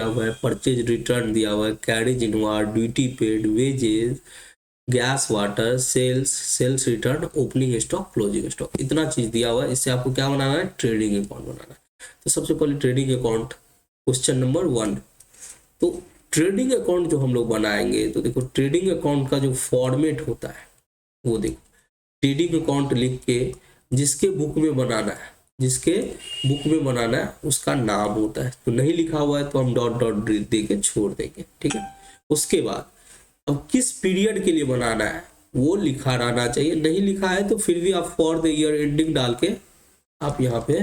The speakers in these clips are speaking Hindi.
हुआ है, परचेज रिटर्न दिया हुआ है, carriage inward, duty paid, wages, gas water, sales return, opening stock, closing stock, इतना चीज दिया हुआ है। इससे आपको क्या बनाना है, ट्रेडिंग अकाउंट बनाना है। तो सबसे पहले ट्रेडिंग अकाउंट, क्वेश्चन नंबर 1। तो ट्रेडिंग अकाउंट जो हम लोग बनाएंगे, तो देखो ट्रेडिंग अकाउंट का जो फॉर्मेट होता है वो देखो, ट्रेडिंग अकाउंट लिख के जिसके बुक में बनाना है, जिसके बुक में बनाना है उसका नाम होता है। तो नहीं लिखा हुआ है तो हम डॉट डॉट दे के छोड़ देंगे, ठीक है। उसके बाद अब किस पीरियड के लिए बनाना है वो लिखा रहना चाहिए। नहीं लिखा है तो फिर भी आप फॉर द ईयर एंडिंग डाल के आप यहाँ पे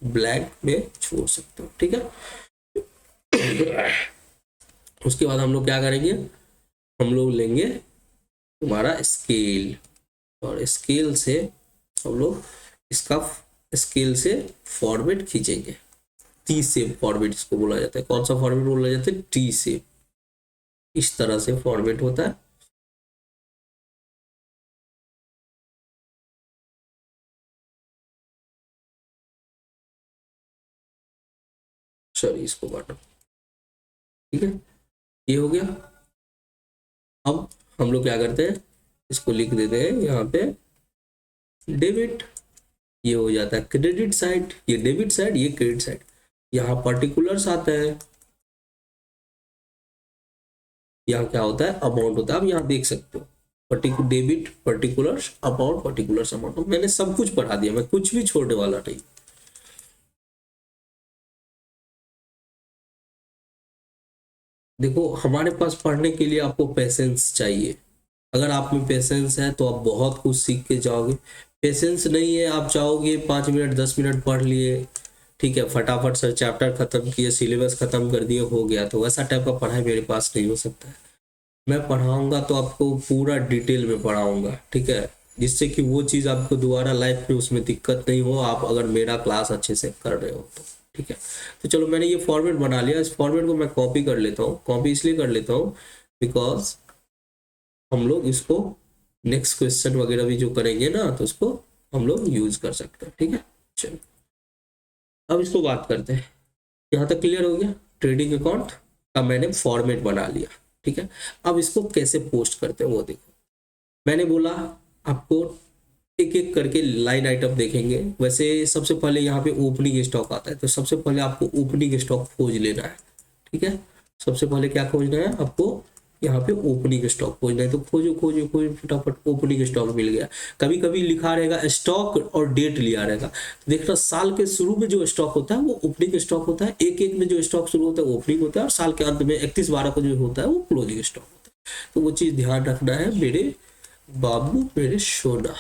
ब्लैंक में छोड़ सकते हो, ठीक है। उसके बाद हम लोग क्या करेंगे, हम लोग लेंगे तुम्हारा स्केल, और स्केल से हम लोग इसका स्केल से फॉर्मेट खींचेंगे। टी शेप फॉर्मेट इसको बोला जाता है। कौन सा फॉर्मेट बोला जाता है, टी शेप। इस तरह से फॉर्मेट होता है। सॉरी, इसको काटो, ठीक है, ये हो गया। अब हम लोग क्या करते हैं, इसको लिख देते हैं यहाँ पे डेबिट। ये हो जाता है क्रेडिट साइड, ये डेबिट साइड, ये क्रेडिट साइड। यहाँ पर्टिकुलर्स आता है, यहाँ क्या होता है, अमाउंट होता है। अब यहाँ देख सकते हो debit, particulars, amount, particulars, amount. मैंने सब कुछ पढ़ा दिया, मैं कुछ भी छोड़ने वाला नहीं। देखो हमारे पास पढ़ने के लिए आपको पेशेंस चाहिए। अगर आप में पेशेंस है तो आप बहुत कुछ सीख के जाओगे। पेशेंस नहीं है, आप चाहोगे 5 मिनट 10 मिनट पढ़ लिए, ठीक है, फटाफट सर चैप्टर खत्म किए, सिलेबस खत्म कर दिए, हो गया, तो वैसा टाइप का पढ़ाई मेरे पास नहीं हो सकता है। मैं पढ़ाऊंगा तो आपको पूरा डिटेल में पढ़ाऊंगा, ठीक है, जिससे कि वो चीज़ आपको दोबारा लाइफ में उसमें दिक्कत नहीं हो, आप अगर मेरा क्लास अच्छे से कर रहे हो तो, ठीक है। तो चलो मैंने ये फॉर्मेट बना लिया, इस फॉर्मेट को मैं कॉपी कर लेता हूँ। कॉपी इसलिए कर लेता हूँ बिकॉज हम लोग इसको नेक्स्ट क्वेश्चन वगैरह भी जो करेंगे ना, तो उसको हम लोग यूज कर सकते हैं, ठीक है। चलो अब इसको बात करते हैं। यहाँ तक क्लियर हो गया, ट्रेडिंग अकाउंट का मैंने फॉर्मेट बना लिया, ठीक है। अब इसको कैसे पोस्ट करते हैं वो देखो। मैंने बोला आपको एक एक करके लाइन आइटम देखेंगे। वैसे सबसे पहले यहाँ पे ओपनिंग स्टॉक आता है, तो सबसे पहले आपको ओपनिंग स्टॉक खोज लेना है, ठीक है। सबसे पहले क्या खोजना है आपको, यहाँ पे ओपनिंग स्टॉक खोजना है। तो खोजो खोजो खोजो, फटाफट ओपनिंग स्टॉक मिल गया। कभी कभी लिखा रहेगा स्टॉक और डेट लिया रहेगा, तो देखना साल के शुरू में जो स्टॉक होता है वो ओपनिंग स्टॉक होता है, एक एक में जो स्टॉक शुरू होता है वो ओपनिंग होता है, और साल के अंत में 31/12 को जो होता है वो क्लोजिंग स्टॉक होता है। तो वो चीज ध्यान रखना है मेरे बाबू, मेरे सोना।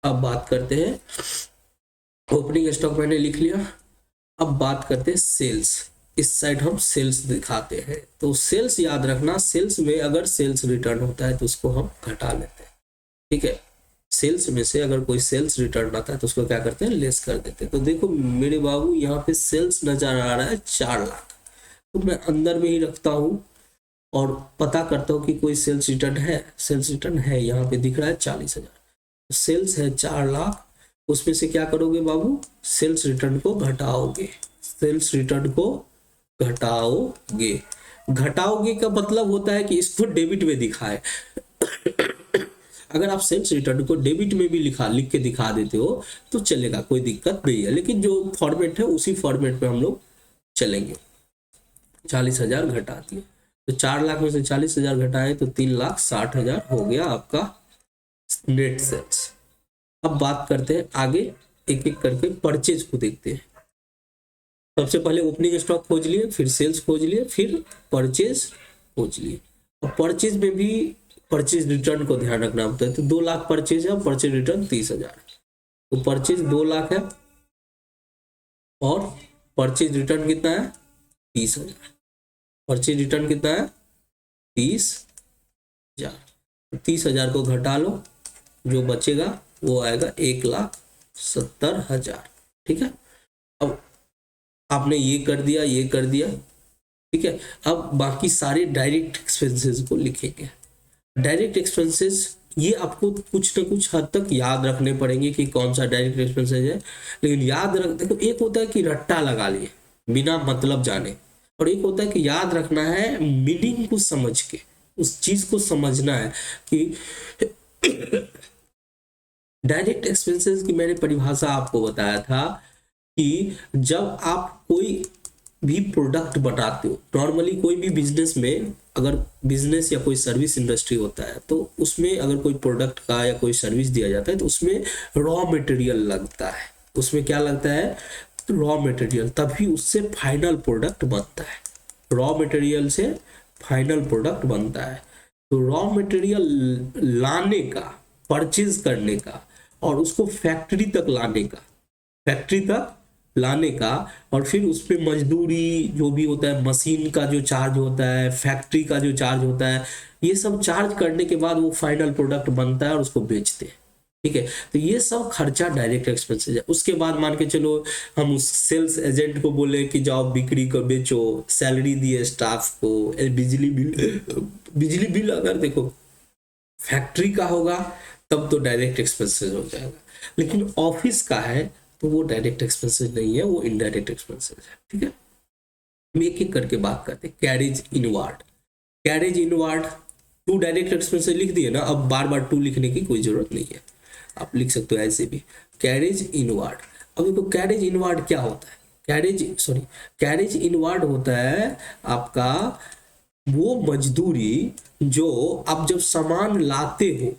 अब बात करते हैं, ओपनिंग स्टॉक मैंने लिख लिया। अब बात करते हैं सेल्स। इस साइड हम सेल्स दिखाते हैं, तो सेल्स याद रखना, सेल्स में अगर सेल्स रिटर्न होता है तो उसको हम घटा लेते हैं, ठीक है। सेल्स में से अगर कोई सेल्स रिटर्न आता है तो उसको क्या करते हैं, लेस कर देते हैं। तो देखो मेरे बाबू यहाँ पे सेल्स नजर आ रहा है 4 लाख, तो मैं अंदर में ही रखता हूँ और पता करता हूँ कि कोई सेल्स रिटर्न है। सेल्स रिटर्न है, यहाँ पे दिख रहा है 40,000। सेल्स है 4 लाख, उसमें से क्या करोगे बाबू, सेल्स रिटर्न को घटाओगे। सेल्स रिटर्न को घटाओगे। घटाओगे का मतलब होता है कि इसको डेबिट में दिखाए। अगर आप सेल्स रिटर्न को डेबिट में भी लिख के दिखा देते हो तो चलेगा, कोई दिक्कत नहीं है, लेकिन जो फॉर्मेट है उसी फॉर्मेट में हम लोग चलेंगे। 40,000 घटा दिए, तो 4 लाख में से 40,000 घटाए तो 3,60,000 हो गया आपका नेट सेल्स। अब बात करते हैं आगे, एक एक करके परचेज को देखते हैं। सबसे पहले ओपनिंग स्टॉक खोज लिए, फिर सेल्स खोज लिए, फिर परचेज खोज लिए। और परचेज में भी परचेज रिटर्न को ध्यान रखना होता है। तो 2 लाख परचेज है, परचेज रिटर्न 30,000, तो परचेज 2 लाख है और परचेज रिटर्न कितना है, 30,000। परचेज रिटर्न कितना है, 30,000। 30,000 को घटा लो, जो बचेगा वो आएगा 1,70,000, ठीक है। अब आपने ये कर दिया, ये कर दिया, ठीक है। अब बाकी सारे डायरेक्ट एक्सपेंसेस को लिखेंगे। डायरेक्ट एक्सपेंसेस ये आपको कुछ ना कुछ हद तक याद रखने पड़ेंगे कि कौन सा डायरेक्ट एक्सपेंसेस है, लेकिन याद रख, देखो एक होता है कि रट्टा लगा लिए बिना मतलब जाने, और एक होता है कि याद रखना है मीनिंग को समझ के, उस चीज को समझना है कि डायरेक्ट एक्सपेंसेस की मैंने परिभाषा आपको बताया था कि जब आप कोई भी प्रोडक्ट बनाते हो, नॉर्मली कोई भी बिजनेस में, अगर बिजनेस या कोई सर्विस इंडस्ट्री होता है तो उसमें अगर कोई प्रोडक्ट का या कोई सर्विस दिया जाता है तो उसमें रॉ मटेरियल लगता है। उसमें क्या लगता है? रॉ मटेरियल, तभी उससे फाइनल प्रोडक्ट बनता है। रॉ मटेरियल से फाइनल प्रोडक्ट बनता है। तो रॉ मटेरियल लाने का, परचेज करने का, और उसको फैक्ट्री तक लाने का, फैक्ट्री तक लाने का, और फिर उस पर मजदूरी जो भी होता है, मशीन का जो चार्ज होता है, फैक्ट्री का जो चार्ज होता है, ये सब चार्ज करने के बाद वो फाइनल प्रोडक्ट बनता है और उसको बेचते हैं। ठीक है, तो ये सब खर्चा डायरेक्ट एक्सपेंसेस है। उसके बाद मान के चलो हम उस सेल्स एजेंट को बोले कि जाओ बिक्री को बेचो, सैलरी दिए स्टाफ को, बिजली बिल अगर देखो फैक्ट्री का होगा तब तो डायरेक्ट एक्सपेंसेस हो जाएगा, लेकिन ऑफिस का है तो वो डायरेक्ट एक्सपेंसेस नहीं है, वो इनडायरेक्ट एक्सपेंसेस है। ठीक है, हम एक एक करके बात करते हैं। Carriage inward, carriage inward to direct expenses लिख दिए ना, अब बार बार टू लिखने की कोई जरूरत नहीं है, आप लिख सकते हो ऐसे भी। कैरेज इनवार्ड, अब देखो कैरेज इनवार्ड क्या होता है? कैरेज इनवार्ड होता है आपका वो मजदूरी जो आप जब सामान लाते हो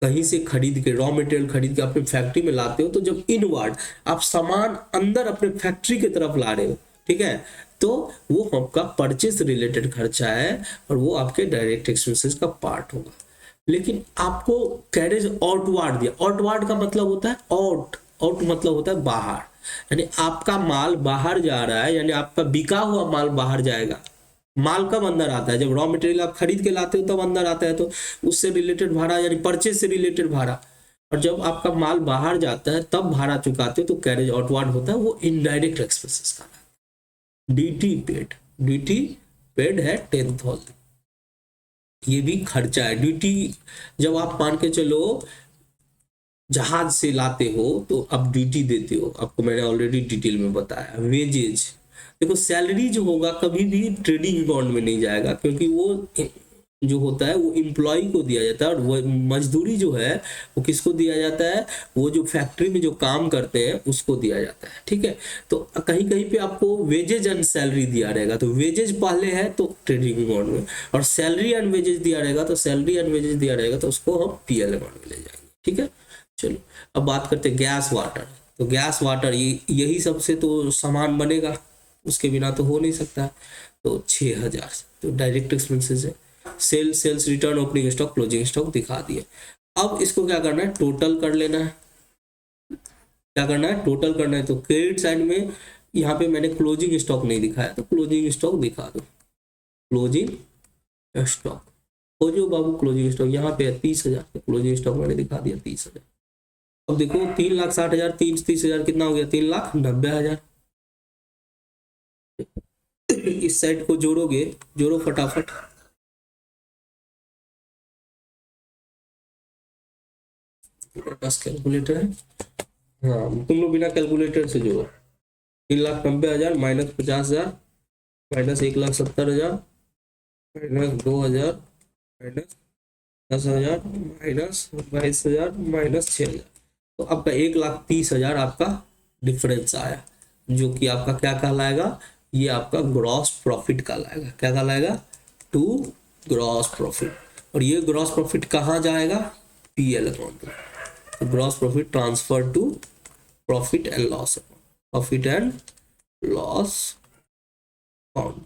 कहीं से खरीद के, रॉ मटेरियल खरीद के अपने फैक्ट्री में लाते हो, तो जब इनवर्ड आप सामान अंदर अपने फैक्ट्री की तरफ ला रहे हो, ठीक है, तो वो आपका परचेज रिलेटेड खर्चा है और वो आपके डायरेक्ट एक्सपेंसेस का पार्ट होगा। लेकिन आपको कैरेज आउटवार्ड दिया, आउटवार्ड का मतलब होता है आउट मतलब होता है बाहर, यानी आपका माल बाहर जा रहा है, यानी आपका बिका हुआ माल बाहर जाएगा। माल कब अंदर आता है? जब रॉ मटेरियल आप खरीद के लाते हो तब अंदर आता है, तो उससे रिलेटेड भाड़ा यानी परचेज से रिलेटेड भाड़ा। और जब आपका माल बाहर जाता है तब भाड़ा चुकाते हो, तो कैरेज आउटवार्ड होता है, वो इनडायरेक्ट एक्सपेंसेस का। ड्यूटी पेड है 10,000, ये भी खर्चा है। ड्यूटी जब आप मान के चलो जहाज से लाते हो तो आप ड्यूटी देते हो, आपको मैंने ऑलरेडी डिटेल में बताया। वेजेज, देखो सैलरी जो होगा कभी भी ट्रेडिंग अकाउंट में नहीं जाएगा, क्योंकि वो जो होता है वो एम्प्लॉय को दिया जाता है, और वो मजदूरी जो है वो किसको दिया जाता है? वो जो फैक्ट्री में जो काम करते हैं उसको दिया जाता है। ठीक है, तो कहीं कहीं पे आपको वेजेज एंड सैलरी दिया रहेगा, तो वेजेज पहले है तो ट्रेडिंग अकाउंट में, और सैलरी एंड वेजेज दिया रहेगा तो सैलरी एंड वेजेज दिया रहेगा तो उसको हम पीएल अकाउंट में ले जाएंगे। ठीक है, चलो अब बात करते हैं गैस वाटर। तो गैस वाटर यही सबसे तो सामान बनेगा, उसके बिना तो हो नहीं सकता है। तो 6,000 तो डायरेक्ट एक्सपेंसेस है। Sales return, opening stock, closing stock दिखा दिए। अब इसको क्या करना है? टोटल कर लेना है। क्या करना है? टोटल करना है। तो क्रेडिट साइड में यहाँ पे मैंने क्लोजिंग स्टॉक नहीं दिखाया, तो क्लोजिंग स्टॉक दिखा दो। क्लोजिंग स्टॉक हो जो बाबू, क्लोजिंग स्टॉक यहाँ पे है 30,000, तो क्लोजिंग स्टॉक मैंने दिखा दिया 30,000। अब देखो 3,60,000 30,000 कितना हो गया? 3,90,000। इस साइड को जोड़ोगे, जोड़ो फटाफट। पास कैलकुलेटर है? हाँ, तुम लोग बिना कैलकुलेटर से जोड़ो। 3,90,000 minus 50,000 minus 1,70,000 minus 2,000 minus 10,000 minus 22,000 minus 6,000, तो आपका 1,30,000 आपका डिफरेंस आया, जो कि आपका क्या कहलाएगा? ये आपका ग्रॉस प्रॉफिट कहलाएगा। क्या कहलाएगा? To gross profit. और ये ग्रॉस प्रॉफिट कहाँ जाएगा? पीएल अकाउंट में। तो gross profit transfer to profit and loss account, profit and loss account.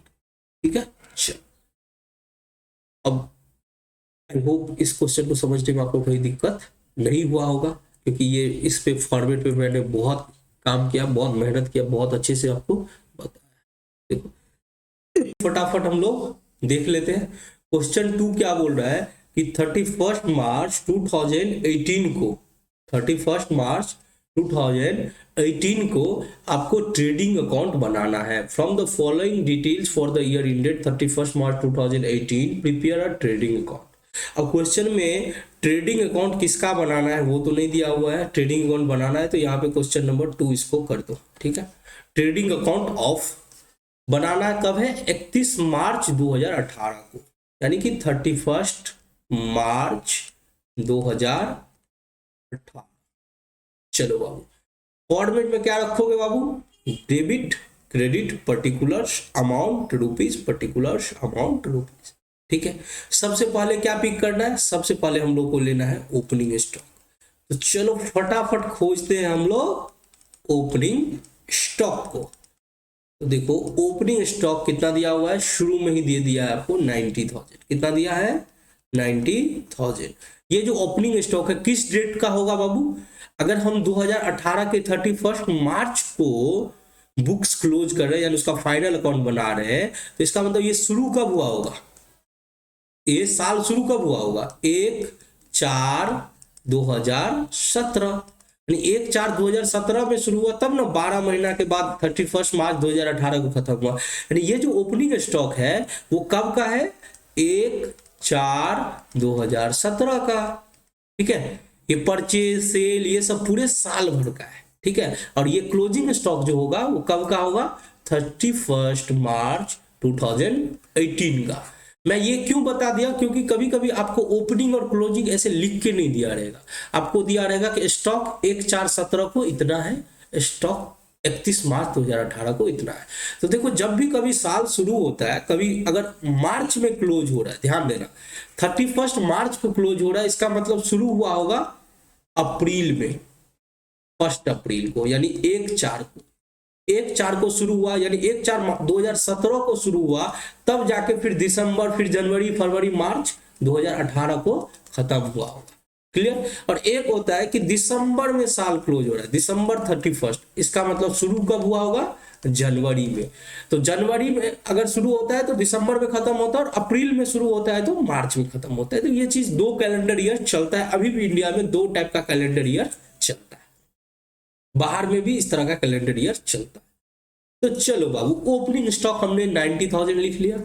ठीक है, चलो अब आई होप इस क्वेश्चन को समझने में आपको कोई दिक्कत नहीं हुआ होगा, क्योंकि ये इस पे फॉर्मेट पे मैंने बहुत काम किया, बहुत मेहनत किया, बहुत अच्छे से आपको बताया। देखो फटाफट हम लोग देख लेते हैं। क्वेश्चन 2 क्या बोल रहा है कि 31 मार्च 2018 को, 31 मार्च 2018 को आपको ट्रेडिंग अकाउंट बनाना है। From the following details for the year ended 31 March 2018 prepare a trading account. अब क्वेश्चन में ट्रेडिंग अकाउंट किसका बनाना है वो तो नहीं दिया हुआ है, ट्रेडिंग अकाउंट बनाना है, तो यहाँ पे क्वेश्चन नंबर 2 इसको कर दो। ठीक है, ट्रेडिंग अकाउंट ऑफ बनाना कब है? 31 मार्च 2018 को, यानी कि 31 मार्च 2018। चलो बाबू, फॉर्मेट में क्या रखोगे बाबू? Debit credit particulars amount rupees, particulars amount rupees. ठीक है, सबसे पहले क्या पिक करना है? सबसे पहले हम लोग को लेना है ओपनिंग स्टॉक। तो चलो फटाफट खोजते हैं हम लोग ओपनिंग स्टॉक को। तो देखो ओपनिंग स्टॉक कितना दिया हुआ है, शुरू में ही दे दिया है आपको 90,000। कितना दिया है? 90,000। ये जो ओपनिंग स्टॉक है किस डेट का होगा बाबू? अगर हम 2018 के 31 मार्च को बुक्स क्लोज कर रहे हैं, यानी उसका फाइनल अकाउंट बना रहे हैं, तो इसका मतलब ये शुरू कब हुआ होगा? ये साल शुरू कब हुआ होगा? 1/4/2017, यानी 1/4/2017 में शुरू हुआ, तब ना 12 महीना के बाद 31 मार्च 2018 को खत्म हुआ। यानी ये जो ओपनिंग स्टॉक है वो कब का है? 1/4/2017 का। ठीक है, ये परचेज सेल ये सब पूरे साल भर का है। ठीक है, और ये क्लोजिंग स्टॉक जो होगा वो कब का होगा? 31 मार्च 2018 का। मैं ये क्यों बता दिया? क्योंकि कभी कभी आपको ओपनिंग और क्लोजिंग ऐसे लिख के नहीं दिया रहेगा, आपको दिया रहेगा कि स्टॉक 1/4/17 को इतना है, स्टॉक 31 मार्च 2018 को इतना है। तो देखो जब भी कभी साल शुरू होता है, कभी अगर मार्च में क्लोज हो रहा है, ध्यान देना 31 मार्च को क्लोज हो रहा है, इसका मतलब शुरू हुआ होगा अप्रैल में, 1 अप्रैल को, यानी 1/4 को। 1/4 को शुरू हुआ, यानी 1/4/2017 को शुरू हुआ, तब जाके फिर दिसंबर, फिर जनवरी, फरवरी, मार्च 2018 को खत्म हुआ होगा। क्लियर? और एक होता है कि दिसंबर में साल क्लोज हो रहा है, दिसंबर 31, इसका मतलब शुरू कब हुआ होगा? जनवरी में। तो जनवरी में अगर शुरू होता है तो दिसंबर में खत्म होता है, और अप्रैल में शुरू होता है तो मार्च में खत्म होता है। तो ये चीज 2 कैलेंडर ईयर चलता है, अभी भी इंडिया में 2 टाइप का कैलेंडर ईयर चलता है, बाहर में भी इस तरह का कैलेंडर ईयर चलता है। तो चलो बाबू, ओपनिंग स्टॉक हमने 90,000 लिख लिया।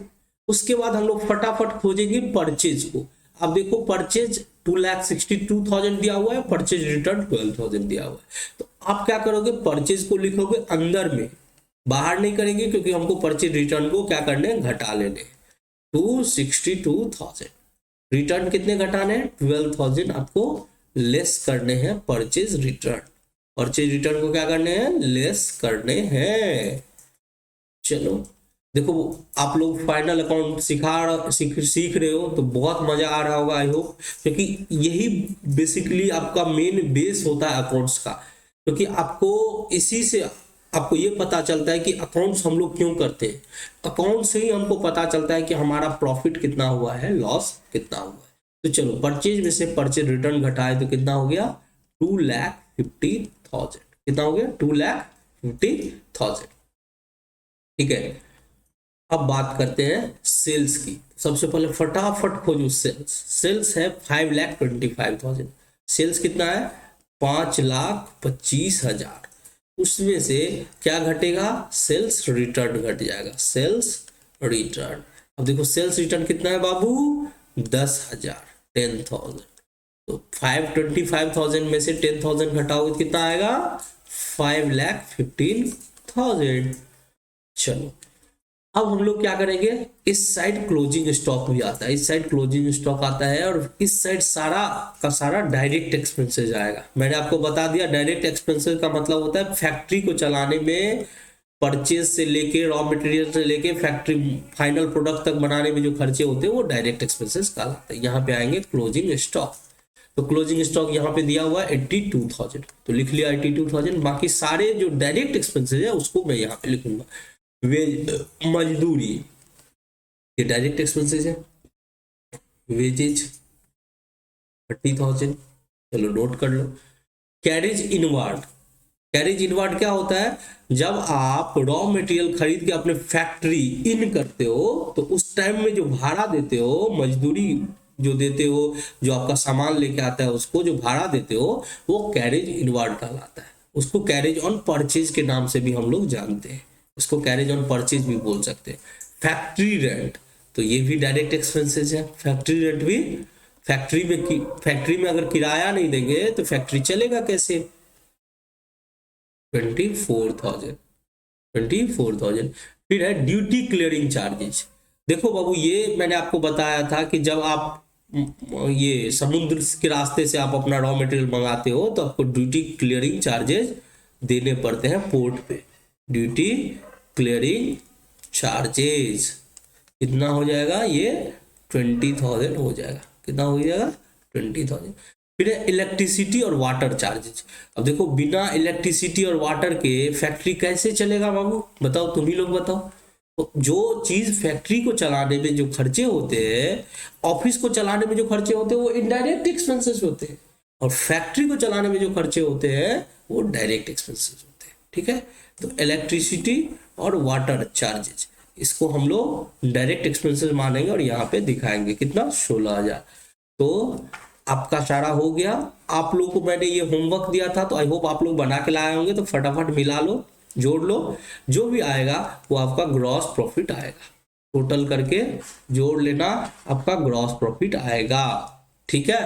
उसके बाद हम लोग फटाफट खोजेंगे परचेज को। अब देखो परचेज 2,62,000 दिया हुआ है, परचेज रिटर्न 12,000 दिया हुआ है। तो आप क्या करोगे? परचेज को लिखोगे अंदर में, बाहर नहीं करेंगे, क्योंकि हमको परचेज रिटर्न को क्या करने? घटा लेने। 262,000 रिटर्न कितने घटाने हैं? 12,000 आपको लेस करने हैं परचेज रिटर्न। परचेज रिटर्न को क्या करने हैं? लेस करने हैं। चलो देखो, आप लोग फाइनल अकाउंट सीख रहे हो तो बहुत मजा आ रहा होगा आई होप, क्योंकि यही बेसिकली आपका मेन बेस होता है अकाउंट्स का। क्योंकि आपको इसी से आपको ये पता चलता है कि अकाउंट्स हम लोग क्यों करते हैं। अकाउंट से ही हमको पता चलता है कि हमारा प्रॉफिट कितना हुआ है, लॉस कितना हुआ है। तो चलो परचेज में से परचेज रिटर्न घटाए तो कितना हो गया? 2,50,000। कितना हो गया? 2,50,000। ठीक है, अब बात करते हैं सेल्स की। सबसे पहले फटाफट खोजो सेल्स। सेल्स है 5,25,000। सेल्स कितना है? 5,25,000। उसमें से क्या घटेगा? सेल्स रिटर्न घट जाएगा, सेल्स रिटर्न। अब देखो सेल्स रिटर्न कितना है बाबू? 10,000, 10,000। तो 5,25,000 में से 10,000 घटाओगे कितना आएगा? 5,15,000। चलो अब हम लोग क्या करेंगे? इस साइड क्लोजिंग स्टॉक भी आता है, इस साइड क्लोजिंग स्टॉक आता है, और इस साइड सारा का सारा डायरेक्ट एक्सपेंसेस आएगा। मैंने आपको बता दिया डायरेक्ट एक्सपेंसेस का मतलब होता है फैक्ट्री को चलाने में, परचेज से लेके, रॉ मटेरियल से लेके फैक्ट्री फाइनल प्रोडक्ट तक बनाने में जो खर्चे होते हैं वो डायरेक्ट एक्सपेंसेस कहलाते हैं। यहाँ पे आएंगे क्लोजिंग स्टॉक। तो क्लोजिंग स्टॉक यहाँ पे दिया हुआ है 82,000, तो लिख लिया 82,000। बाकी सारे जो डायरेक्ट एक्सपेंसेस है उसको मैं यहाँ पे लिखूंगा। मजदूरी ये डायरेक्ट एक्सपेंसेस है, वेजेज 30,000, चलो नोट कर लो। कैरेज इनवार्ड, कैरेज इनवार्ड क्या होता है? जब आप रॉ मटेरियल खरीद के अपने फैक्ट्री इन करते हो तो उस टाइम में जो भाड़ा देते हो, मजदूरी जो देते हो, जो आपका सामान लेके आता है उसको जो भाड़ा देते हो, वो कैरेज इनवार्ड कहलाता है। उसको कैरेज ऑन परचेज के नाम से भी हम लोग जानते हैं, इसको कैरेज ऑन परचेज भी बोल सकते हैं। फैक्ट्री रेंट, तो ये भी डायरेक्ट एक्सपेंसेस है। फैक्ट्री रेंट भी, फैक्ट्री में अगर किराया नहीं देंगे तो फैक्ट्री चलेगा कैसे? 24,000, 24,000। फिर है ड्यूटी क्लियरिंग चार्जेस। देखो बाबू, ये मैंने आपको बताया था कि जब आप ये समुद्र के रास्ते से आप अपना रॉ मटेरियल मंगाते हो तो आपको ड्यूटी क्लियरिंग चार्जेस देने पड़ते हैं पोर्ट पे। ड्यूटी क्लियरिंग चार्जेस कितना हो जाएगा, ये 20,000 हो जाएगा। कितना हो जाएगा, 20,000। फिर है इलेक्ट्रिसिटी और वाटर चार्जेस। अब देखो, बिना इलेक्ट्रिसिटी और वाटर के फैक्ट्री कैसे चलेगा बाबू, बताओ, तुम ही लोग बताओ। तो जो चीज फैक्ट्री को चलाने में जो खर्चे होते हैं, ऑफिस को चलाने में जो खर्चे होते हैं, वो इनडायरेक्ट एक्सपेंसेस होते हैं, और फैक्ट्री को चलाने में जो खर्चे होते हैं वो डायरेक्ट एक्सपेंसेस होते हैं। ठीक है, तो इलेक्ट्रिसिटी और वाटर चार्जेस, इसको हम लोग डायरेक्ट एक्सपेंसेस मानेंगे और यहाँ पे दिखाएंगे कितना, 16,000। तो आपका सारा हो गया। आप लोगों को मैंने ये होमवर्क दिया था, तो आई होप आप लोग बना के लाए होंगे। तो फटाफट मिला लो, जोड़ लो, जो भी आएगा वो आपका ग्रॉस प्रॉफिट आएगा। टोटल करके जोड़ लेना, आपका ग्रॉस प्रॉफिट आएगा। ठीक है,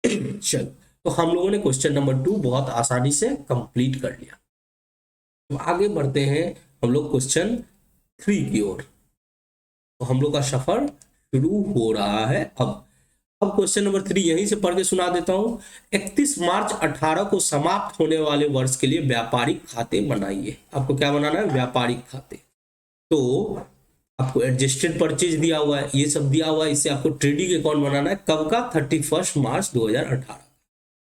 चल, तो हम लोगों ने क्वेश्चन नंबर 2 बहुत आसानी से कंप्लीट कर लिया। तो आगे बढ़ते हैं हम लोग क्वेश्चन 3 की ओर। तो हम लोग का सफर शुरू हो रहा है। अब क्वेश्चन नंबर 3 यहीं से पढ़ के सुना देता हूं। 31 मार्च 18 को समाप्त होने वाले वर्ष के लिए व्यापारिक खाते बनाइए। आपको क्या बनाना है, व्यापारिक खाते। तो आपको एडजस्टेड परचेज दिया हुआ है, ये सब दिया हुआ है, इससे आपको ट्रेडिंग अकाउंट बनाना है। कब का, 31 मार्च 2018।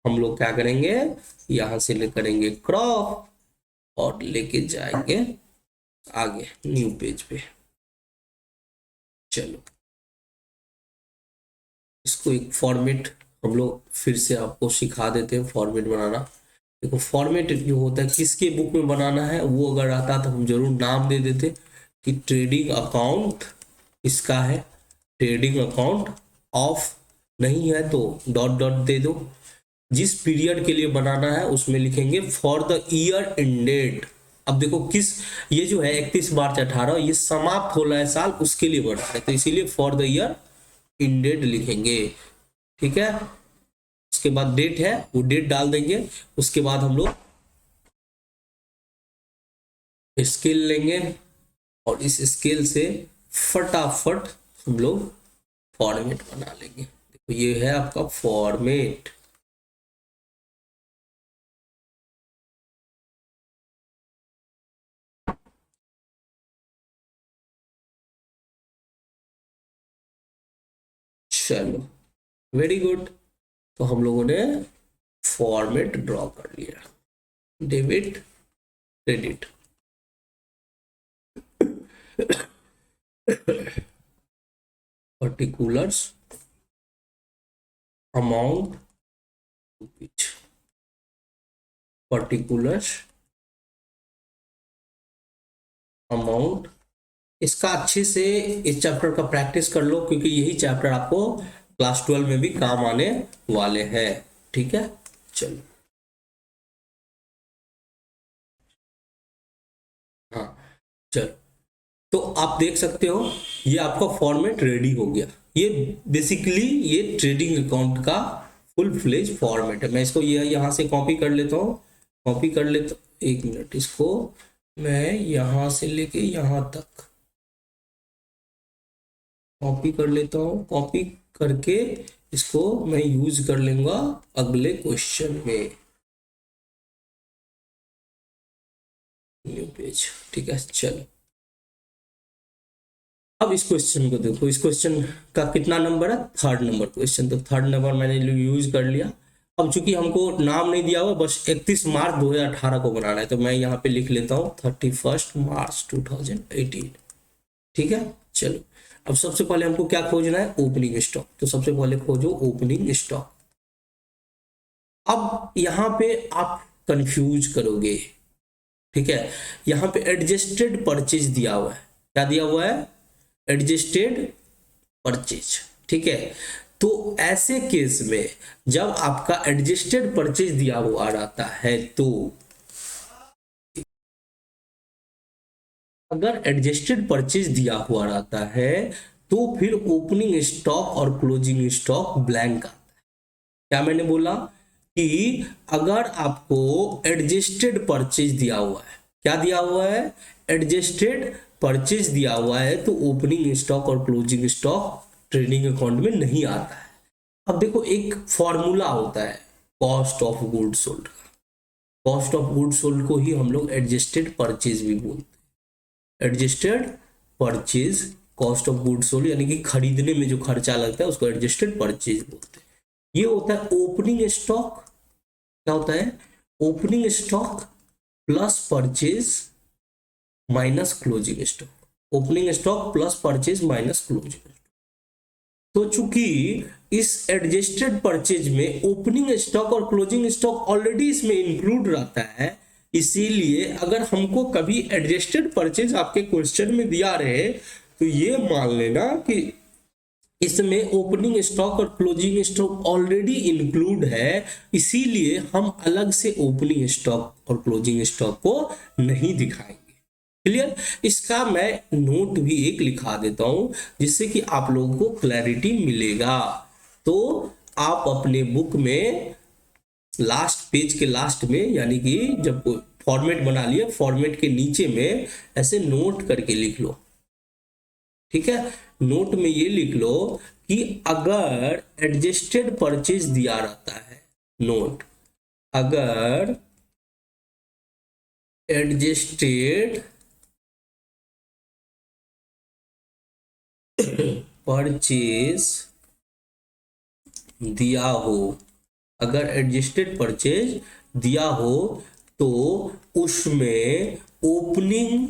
हम लोग क्या करेंगे, यहां से करेंगे क्रॉप और लेके जाएंगे आगे न्यू पेज पे। चलो, इसको एक फॉर्मेट हम लोग फिर से आपको सिखा देते हैं, फॉर्मेट बनाना। देखो, फॉर्मेट जो होता है किसके बुक में बनाना है, वो अगर आता तो हम जरूर नाम दे देते कि ट्रेडिंग अकाउंट इसका है, ट्रेडिंग अकाउंट ऑफ, नहीं है तो डॉट डॉट दे दो। जिस पीरियड के लिए बनाना है उसमें लिखेंगे फॉर द ईयर एंडेड। अब देखो, किस, ये जो है 31 मार्च 18, ये समाप्त हो रहा है साल, उसके लिए बना है, तो इसीलिए फॉर द ईयर एंडेड लिखेंगे। ठीक है, उसके बाद डेट है, वो डेट डाल देंगे। उसके बाद हम लोग स्केल लेंगे और इस स्केल से फटाफट हम लोग फॉर्मेट बना लेंगे। देखो, ये है आपका फॉर्मेट। चलो, वेरी गुड। तो हम लोगों ने फॉर्मेट ड्रॉ कर लिया, debit credit. Particulars amount rupees, particulars amount. इसका अच्छे से इस चैप्टर का प्रैक्टिस कर लो, क्योंकि यही चैप्टर आपको क्लास 12 में भी काम आने वाले हैं। ठीक है, चलो, हाँ, चलो, तो आप देख सकते हो ये आपका फॉर्मेट रेडी हो गया। ये बेसिकली ये ट्रेडिंग अकाउंट का फुल फ्लेज फॉर्मेट है। मैं इसको ये यहाँ से कॉपी कर लेता हूँ, कॉपी कर लेता, एक मिनट, इसको मैं यहाँ से लेके यहाँ तक कॉपी कर लेता हूँ। कॉपी करके इसको मैं यूज कर लूंगा अगले क्वेश्चन में, न्यू पेज। ठीक है, चलो, अब इस क्वेश्चन को देखो। इस क्वेश्चन का कितना नंबर है, 3rd नंबर क्वेश्चन। तो 3rd नंबर मैंने यूज कर लिया। अब चूंकि हमको नाम नहीं दिया हुआ, बस 31 मार्च 2018 को बनाना है, तो मैं यहाँ पे लिख लेता हूँ 31 मार्च 2018। ठीक है, चलो, अब सबसे पहले हमको क्या खोजना है, ओपनिंग स्टॉक। तो सबसे पहले खोजो ओपनिंग स्टॉक। अब यहाँ पे आप कंफ्यूज करोगे। ठीक है, यहाँ पे एडजस्टेड परचेज दिया हुआ है। क्या दिया हुआ है, एडजस्टेड परचेज। ठीक है, तो ऐसे केस में जब आपका एडजस्टेड परचेज दिया हुआ रहता है, तो अगर एडजस्टेड परचेज दिया हुआ रहता है तो फिर ओपनिंग स्टॉक और क्लोजिंग स्टॉक ब्लैंक आता है। क्या मैंने बोला कि अगर आपको एडजस्टेड परचेज दिया हुआ है, क्या दिया हुआ है, एडजस्टेड परचेज दिया हुआ है, तो ओपनिंग स्टॉक और क्लोजिंग स्टॉक ट्रेडिंग अकाउंट में नहीं आता है। अब देखो एक फॉर्मूला होता है कॉस्ट ऑफ गुड सोल्ड का, कॉस्ट ऑफ गुड सोल्ड को ही हम लोग एडजस्टेड परचेज भी बोलते हैं। Adjusted purchase cost of good sold यानी कि खरीदने में जो खर्चा लगता है उसको एडजस्टेड परचेज बोलते हैं। ये होता है ओपनिंग स्टॉक, क्या होता है, opening stock plus purchase minus closing stock, opening stock plus purchase minus closing stock. तो चूंकि इस एडजस्टेड परचेज में ओपनिंग स्टॉक और क्लोजिंग स्टॉक ऑलरेडी इसमें इंक्लूड रहता है, इसीलिए अगर हमको कभी एडजस्टेड परचेज आपके क्वेश्चन में दिया रहे तो ये मान लेना कि इसमें ओपनिंग स्टॉक और क्लोजिंग स्टॉक ऑलरेडी इंक्लूड है, इसीलिए हम अलग से ओपनिंग स्टॉक और क्लोजिंग स्टॉक को नहीं दिखाएंगे। क्लियर? इसका मैं नोट भी एक लिखा देता हूं जिससे कि आप लोगों को क्लैरिटी मिलेगा। तो आप अपने बुक में लास्ट पेज के लास्ट में, यानी कि जब फॉर्मेट बना लिया, फॉर्मेट के नीचे में ऐसे नोट करके लिख लो, ठीक है। नोट में ये लिख लो कि अगर एडजस्टेड परचेज दिया रहता है, नोट, अगर एडजस्टेड परचेज दिया हो, अगर एडजस्टेड परचेज दिया हो तो उसमें ओपनिंग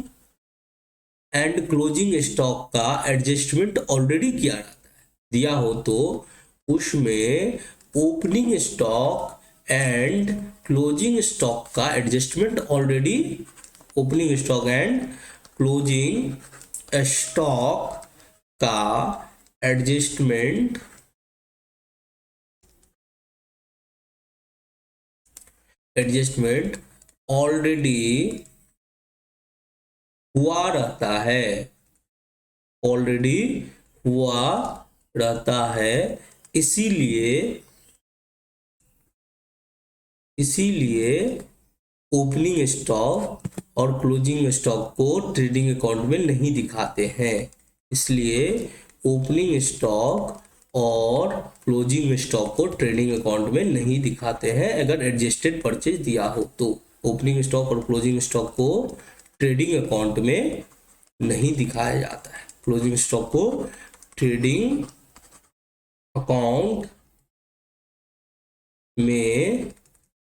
एंड क्लोजिंग स्टॉक का एडजस्टमेंट ऑलरेडी किया जाता है। दिया हो तो उसमें opening stock and closing stock का adjustment already, opening stock and closing stock का एडजस्टमेंट ऑलरेडी हुआ रहता है, ऑलरेडी हुआ रहता है, इसीलिए ओपनिंग स्टॉक और क्लोजिंग स्टॉक को ट्रेडिंग अकाउंट में नहीं दिखाते हैं। इसलिए ओपनिंग स्टॉक और क्लोजिंग स्टॉक को ट्रेडिंग अकाउंट में नहीं दिखाते हैं अगर एडजस्टेड परचेज दिया हो तो। ओपनिंग स्टॉक और क्लोजिंग स्टॉक को ट्रेडिंग अकाउंट में नहीं दिखाया जाता है, क्लोजिंग स्टॉक को ट्रेडिंग अकाउंट में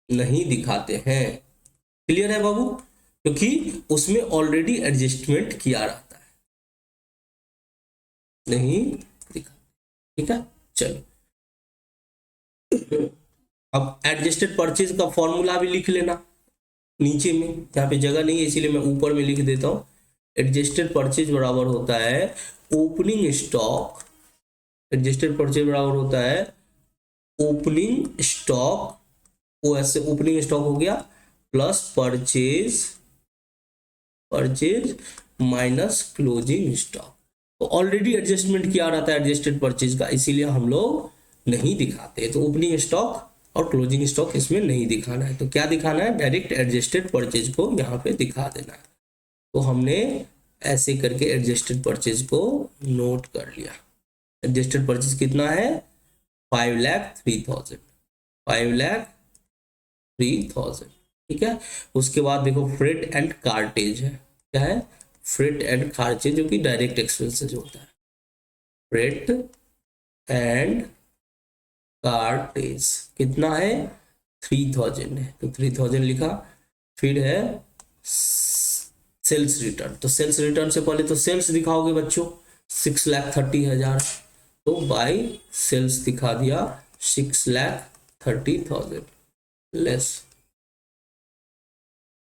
नहीं दिखाते हैं। क्लियर है बाबू? क्योंकि उसमें ऑलरेडी एडजस्टमेंट किया रहता है, नहीं दिखा। ठीक है, चलो अब एडजस्टेड परचेज का फॉर्मूला भी लिख लेना नीचे में, यहाँ पे जगह नहीं है इसीलिए मैं ऊपर में लिख देता हूँ। एडजस्टेड परचेज बराबर होता है ओपनिंग स्टॉक, एडजस्टेड परचेज बराबर होता है ओपनिंग स्टॉक, वो ऐसे ओपनिंग स्टॉक हो गया, plus purchase minus closing stock. तो ऑलरेडी एडजस्टमेंट किया रहता है एडजस्टेड परचेज का, इसीलिए हम लोग नहीं दिखाते। तो ओपनिंग स्टॉक और क्लोजिंग स्टॉक इसमें नहीं दिखाना है, तो क्या दिखाना है, डायरेक्ट एडजस्टेड परचेज को यहाँ पे दिखा देना है। तो हमने ऐसे करके एडजस्टेड परचेज को नोट कर लिया। एडजस्टेड परचेज कितना है, 5,03,000, 5,03,000। ठीक है, उसके बाद देखो फ्रेट एंड कार्टेज है, क्या है, फ्रेट एंड कार्टेज जो कि डायरेक्ट एक्सपेंसेस होता है। फ्रेट एंड कार्टेज कितना है, 3,000 है, तो 3,000 लिखा। फिर है सेल्स रिटर्न, तो सेल्स रिटर्न से पहले तो सेल्स दिखाओगे बच्चों, 6,30,000, तो बाय सेल्स दिखा दिया 6,30,000 less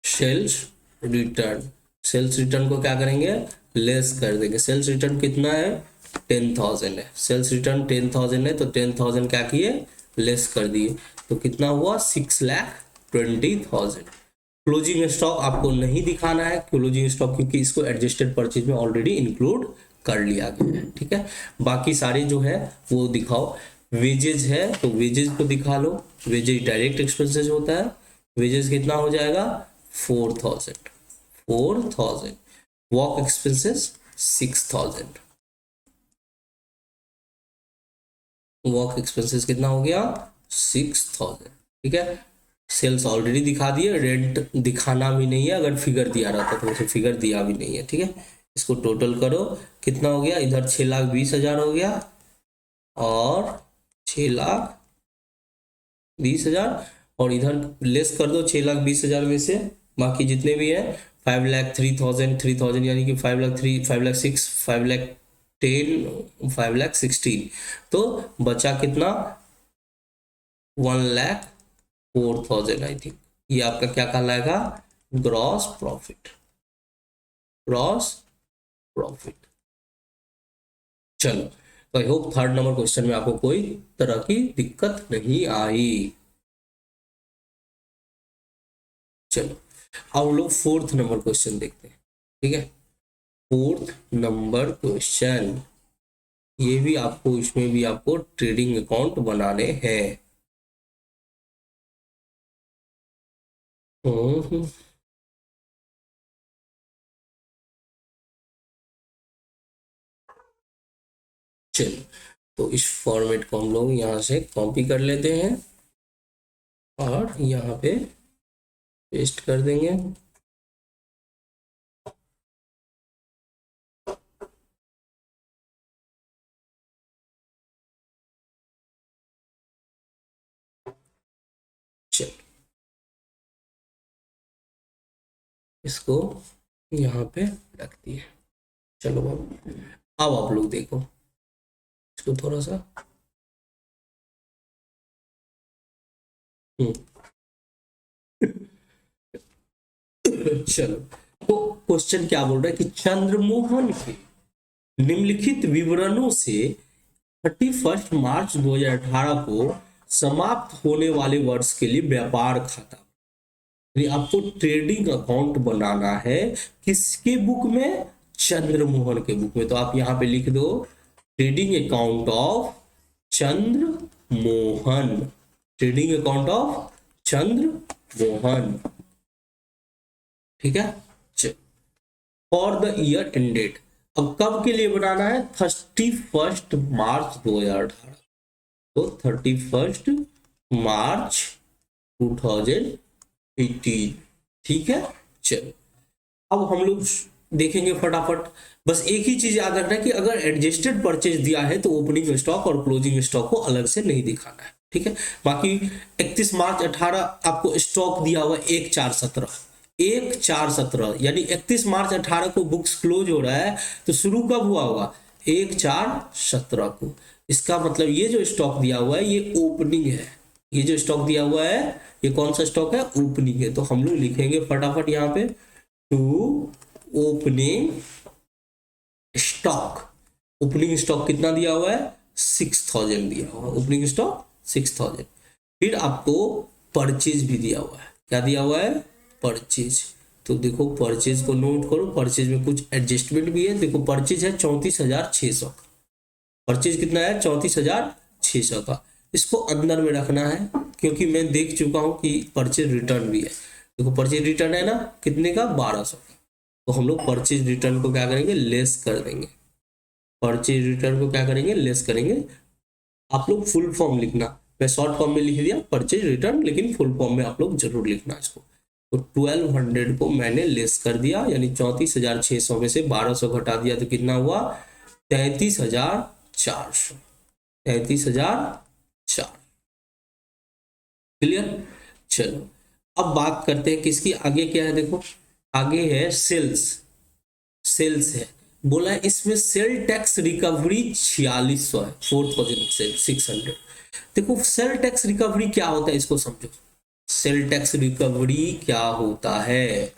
sales return. Sales return को क्या करेंगे, लेस कर देंगे। सेल्स रिटर्न कितना है, 10,000 है, सेल्स रिटर्न 10,000 है, तो 10,000 क्या किए, लेस कर दिए, तो कितना हुआ, 6,20,000। क्लोजिंग स्टॉक आपको नहीं दिखाना है, क्लोजिंग स्टॉक क्योंकि इसको एडजस्टेड परचेज में ऑलरेडी इंक्लूड कर लिया गया है। ठीक है, बाकी सारे जो है वो दिखाओ। वेजेज है तो वेजेज को दिखा लो, वेजेज डायरेक्ट एक्सपेंसेस होता है, वेजेज कितना हो जाएगा, 4,000। 4000, वॉक एक्सपेंसेस 6000, वॉक एक्सपेंसेस कितना हो गया 6000। ठीक है, सेल्स ऑलरेडी दिखा दिए, रेंट दिखाना भी नहीं है, अगर फिगर दिया रहता तो उसे फिगर दिया भी नहीं है। ठीक है, इसको टोटल करो कितना हो गया, इधर 6,20,000 हो गया और 6,20,000 और इधर लेस कर दो 6,20,000 में से बाकी जितने भी है 5,03,000 यानी कि 5,03,000 5,06,000 5,10,000 5,16,000, तो बचा कितना 1,04,000 आई थिंक। ये आपका क्या कहलाएगा, ग्रॉस प्रॉफिट, ग्रॉस प्रॉफिट। चलो, तो I hope third number question में आपको कोई तरह की दिक्कत नहीं आई। चलो, अब लोग फोर्थ नंबर क्वेश्चन देखते हैं। ठीक है, फोर्थ नंबर क्वेश्चन, ये भी आपको, इसमें भी आपको ट्रेडिंग अकाउंट बनाने हैं। चलो, तो इस फॉर्मेट को हम लोग यहाँ से कॉपी कर लेते हैं और यहाँ पे पेस्ट कर देंगे। चलो, इसको यहाँ पे रख दिए। चलो अब आप लोग देखो इसको थोड़ा सा, चलो, तो क्वेश्चन क्या बोल रहा है कि चंद्रमोहन के निम्नलिखित विवरणों से 31 मार्च 2018 को समाप्त होने वाले वर्ष के लिए व्यापार खाता, आपको ट्रेडिंग अकाउंट बनाना है किसके बुक में, चंद्रमोहन के बुक में। तो आप यहां पे लिख दो trading account of Chandramohan, trading account of Chandramohan. ठीक है, फॉर द ईयर एंडेड, अब कब के लिए बनाना है, 31 मार्च 2018, तो 31 मार्च 2018। ठीक है, चलो, अब हम लोग देखेंगे फटाफट। बस एक ही चीज याद रखना है कि अगर एडजस्टेड परचेज दिया है तो ओपनिंग स्टॉक और क्लोजिंग स्टॉक को अलग से नहीं दिखाना है। ठीक है, बाकी 31 मार्च 18 आपको स्टॉक दिया हुआ 1/4/17 यानी 31 मार्च 18 को बुक्स क्लोज हो रहा है, तो शुरू कब हुआ होगा, 1/4/17 को। इसका मतलब ये जो स्टॉक दिया हुआ है ये ओपनिंग है, ये जो स्टॉक दिया हुआ है ये कौन सा स्टॉक है, ओपनिंग है। तो हम लोग लिखेंगे फटाफट यहाँ पे to opening stock, opening stock कितना दिया हुआ है, 6,000 दिया हुआ है, ओपनिंग स्टॉक 6,000। फिर आपको परचेज भी दिया हुआ है, क्या दिया हुआ है, परचेज। तो देखो परचेज को नोट करो, परचेज में कुछ एडजस्टमेंट भी है। देखो परचेज है 34,600 का, परचेज कितना है 34,600 का। इसको अंदर में रखना है क्योंकि मैं देख चुका हूं कि परचेज रिटर्न भी है। देखो परचेज रिटर्न है ना कितने का, 1200 का। तो हम लोग परचेज रिटर्न को क्या करेंगे, लेस कर देंगे, परचेज रिटर्न को क्या करेंगे, लेस करेंगे। आप लोग फुल फॉर्म लिखना, मैं शॉर्ट फॉर्म में लिख दिया परचेज रिटर्न, लेकिन फुल फॉर्म में आप लोग जरूर लिखना इसको। तो 1200 को मैंने लेस कर दिया, यानी 34,600 में से 1200 घटा दिया तो कितना हुआ, 33,400, 33,400। क्लियर। चलो, अब बात करते हैं किसकी, आगे क्या है, देखो आगे है सेल्स, सेल्स है, बोला है इसमें सेल टैक्स रिकवरी 4600 है, 4,600। देखो सेल टैक्स रिकवरी क्या होता है इसको समझो, सेल टैक्स रिकवरी क्या होता है,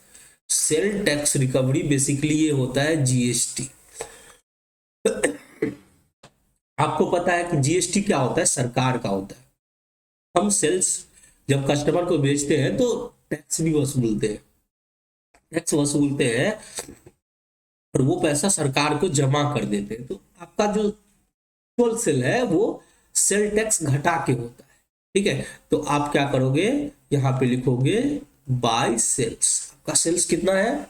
सेल टैक्स रिकवरी बेसिकली ये होता है जीएसटी। आपको पता है कि जीएसटी क्या होता है, सरकार का होता है। हम सेल्स जब कस्टमर को बेचते हैं तो टैक्स भी वसूलते हैं, टैक्स वसूलते हैं और वो पैसा सरकार को जमा कर देते हैं। तो आपका जो टोटल सेल है वो सेल टैक्स घटा के होता है। ठीक है, तो आप क्या करोगे, यहाँ पे लिखोगे बाय सेल्स, आपका सेल्स कितना है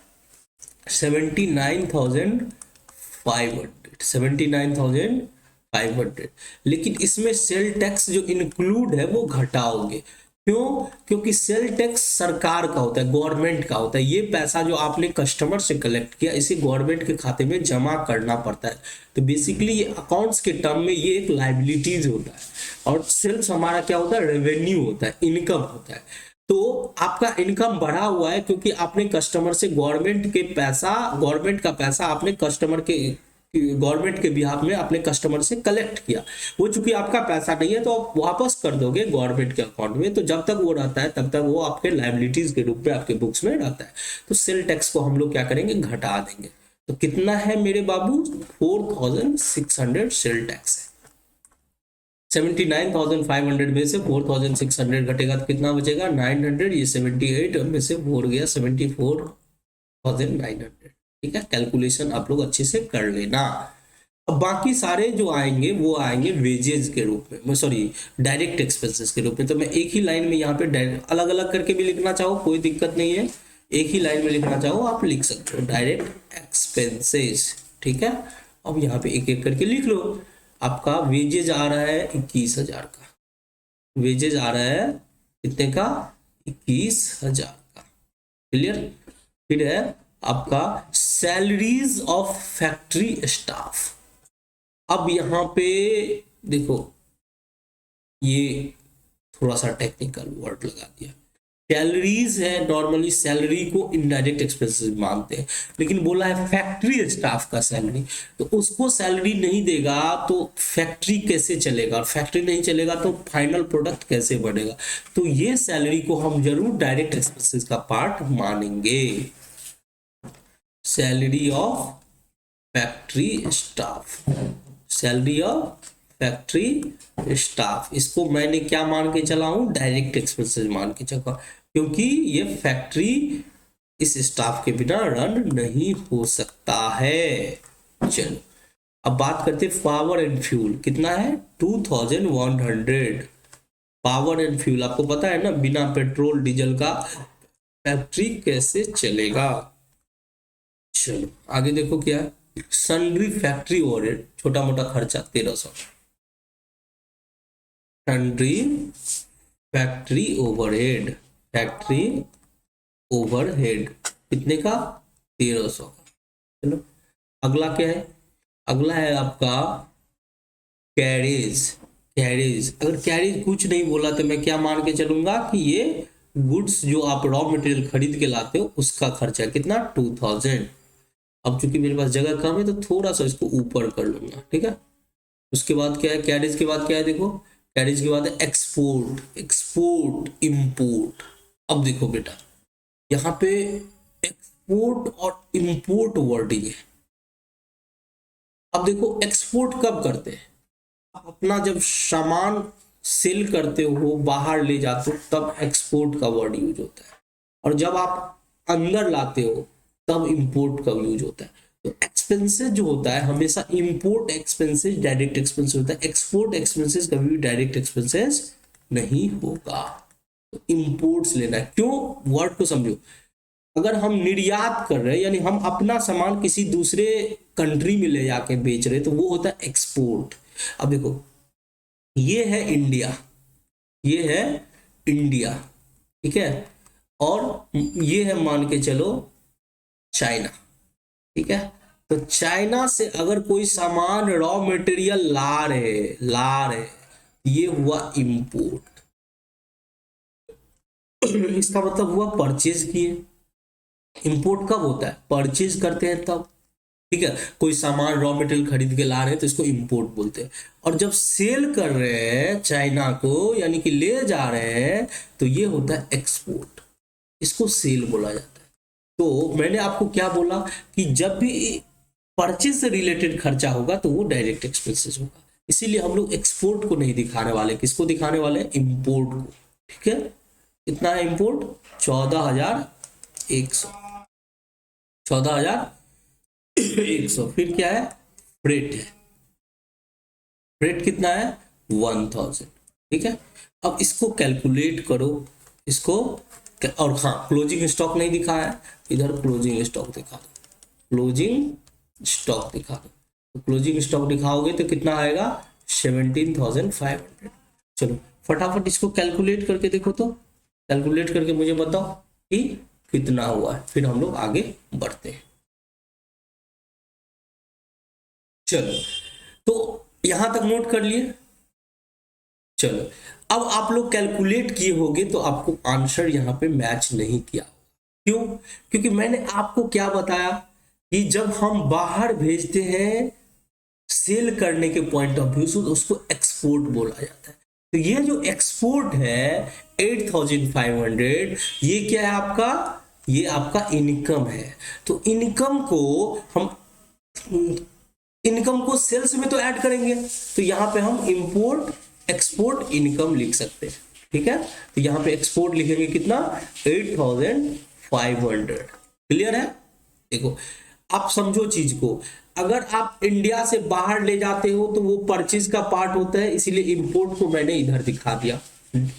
79,500, 79,500। लेकिन इसमें सेल टैक्स जो इंक्लूड है वो घटाओगे। क्यों? क्योंकि सेल टैक्स सरकार का होता है, गवर्नमेंट का होता है। ये पैसा जो आपने कस्टमर से कलेक्ट किया, इसे गवर्नमेंट के खाते में जमा करना पड़ता है। तो बेसिकली ये अकाउंट्स के टर्म में ये एक लाइबिलिटीज होता है, और सेल्स हमारा क्या होता है? रेवेन्यू होता है, इनकम होता है। तो आपका इनकम बढ़ा हुआ है क्योंकि आपने कस्टमर से गवर्नमेंट का पैसा आपने गवर्नमेंट के बिहाफ में अपने कस्टमर से कलेक्ट किया। वो चूंकि आपका पैसा नहीं है तो आप वापस कर दोगे गवर्नमेंट के अकाउंट में। तो जब तक वो रहता है तब तक वो आपके लायबिलिटीज के रूप में आपके बुक्स में रहता है। तो सेल टैक्स को हम लोग क्या करेंगे? घटा देंगे। तो कितना है मेरे बाबू? 4,600 सेल टैक्स है। 79,500 में से 4,600 घटेगा तो कितना बचेगा? 900। ये 78 में से 4 गया, 74,900। ठीक है, कैलकुलेशन आप लोग अच्छे से कर लेना। अब बाकी सारे जो आएंगे वो आएंगे वेजेस के रूप में, सॉरी डायरेक्ट एक्सपेंसेस के रूप में। तो मैं एक ही लाइन में यहाँ पे अलग अलग करके भी लिखना चाहो कोई दिक्कत नहीं है, एक ही लाइन में लिखना चाहो आप लिख सकते हो, डायरेक्ट एक्सपेंसेस। ठीक है, अब यहाँ पे एक एक करके लिख लो। आपका वेजेज आ रहा है 21,000 का, वेजेज आ रहा है कितने का? 21,000 का। क्लियर? फिर है आपका सैलरीज ऑफ फैक्ट्री स्टाफ। अब यहां पे देखो, ये थोड़ा सा टेक्निकल वर्ड लगा दिया। सैलरीज है, नॉर्मली सैलरी को इनडायरेक्ट एक्सपेंसेस मानते हैं, लेकिन बोला है फैक्ट्री स्टाफ का सैलरी, तो उसको सैलरी नहीं देगा तो फैक्ट्री कैसे चलेगा? और फैक्ट्री नहीं चलेगा तो फाइनल प्रोडक्ट कैसे बनेगा? तो ये सैलरी को हम जरूर डायरेक्ट एक्सपेंसेस का पार्ट मानेंगे। Salary of factory staff, salary of factory staff, इसको मैंने क्या मान के चला हूं? डायरेक्ट एक्सपेंसेस मान के चला, क्योंकि ये फैक्ट्री इस स्टाफ के बिना रन नहीं हो सकता है। चलो अब बात करते हैं पावर एंड फ्यूल। कितना है? 2,100। पावर एंड फ्यूल आपको पता है ना, बिना पेट्रोल डीजल का फैक्ट्री कैसे चलेगा। चलो आगे देखो क्या है। सन्ड्री फैक्ट्री ओवरहेड, छोटा मोटा खर्चा 1,300। Sundry factory overhead, factory overhead कितने का? 1,300 का। चलो अगला क्या है? अगला है आपका कैरेज। कैरेज, अगर कैरेज कुछ नहीं बोला तो मैं क्या मान के चलूंगा कि ये गुड्स जो आप रॉ मटेरियल खरीद के लाते हो उसका खर्चा कितना? 2,000। अब चूंकि मेरे पास जगह कम है तो थोड़ा सा इसको ऊपर कर लूंगा। ठीक है, उसके बाद क्या है? कैरेज के बाद क्या है? देखो कैरेज के बाद है एक्सपोर्ट, एक्सपोर्ट इंपोर्ट। अब देखो बेटा, यहाँ पे एक्सपोर्ट और इंपोर्ट वर्डिंग है। अब देखो एक्सपोर्ट कब करते हैं? आप अपना जब सामान सेल करते हो, बाहर ले जाते हो, तब एक्सपोर्ट का वर्ड यूज होता है। और जब आप अंदर लाते हो तब इंपोर्ट का यूज होता है। तो एक्सपेंसेस जो होता है हमेशा इंपोर्ट एक्सपेंसेस डायरेक्ट एक्सपेंसेस होता है, एक्सपोर्ट एक्सपेंसेस कभी भी डायरेक्ट एक्सपेंसेस नहीं होगा। तो इंपोर्ट्स लेना है। क्यों? वर्ड को समझो। अगर हम निर्यात कर रहे हैं यानी हम अपना सामान किसी दूसरे कंट्री में ले जाके बेच रहे हैं तो वो होता है एक्सपोर्ट। अब देखो ये है इंडिया, ये है इंडिया, ठीक है, और ये है मान के चलो चाइना। ठीक है, तो चाइना से अगर कोई सामान रॉ मटेरियल ला रहे ये हुआ इंपोर्ट। इसका मतलब हुआ परचेज किए। इंपोर्ट कब होता है? परचेज करते हैं तब। ठीक है, कोई सामान रॉ मटेरियल खरीद के ला रहे हैं तो इसको इंपोर्ट बोलते हैं। और जब सेल कर रहे हैं चाइना को यानी कि ले जा रहे हैं तो ये होता है एक्सपोर्ट, इसको सेल बोला जाता है। तो मैंने आपको क्या बोला कि जब भी परचेज से रिलेटेड खर्चा होगा तो वो डायरेक्ट एक्सपेंसेस होगा। इसीलिए हम लोग एक्सपोर्ट को नहीं दिखाने वाले, किसको दिखाने वाले हैं? इंपोर्ट को। ठीक है, कितना है इंपोर्ट? 14,100, 14,100। फिर क्या है? फ्रेट है, फ्रेट कितना है? 1,000। ठीक है, अब इसको कैलकुलेट करो इसको। और हाँ, क्लोजिंग स्टॉक नहीं दिखाया है, इधर क्लोजिंग स्टॉक दिखा दो। क्लोजिंग स्टॉक दिखा दो। तो क्लोजिंग स्टॉक दिखाओगे तो कितना आएगा 17,500। चलो फटाफट इसको कैलकुलेट करके देखो, तो कैलकुलेट करके मुझे बताओ कि कितना हुआ है, फिर हम लोग आगे बढ़ते हैं। चलो तो यहां तक नोट कर लिए। चलो अब आप लोग कैलकुलेट किए होंगे तो आपको आंसर यहाँ पे मैच नहीं किया। क्यों? क्योंकि मैंने आपको क्या बताया कि जब हम बाहर भेजते हैं सेल करने के पॉइंट ऑफ व्यू से, उसको एक्सपोर्ट बोला जाता है। तो ये जो एक्सपोर्ट है 8,500, ये क्या है आपका? ये आपका इनकम है। तो इनकम को सेल्स में तो ऐड करेंगे, तो यहां पे हम इंपोर्ट एक्सपोर्ट इनकम लिख सकते हैं। ठीक है, तो यहां पे एक्सपोर्ट लिखेंगे कितना 8,500। क्लियर है? देखो आप समझो चीज को, अगर आप इंडिया से बाहर ले जाते हो तो वो परचेज का पार्ट होता है, इसीलिए इंपोर्ट को मैंने इधर दिखा दिया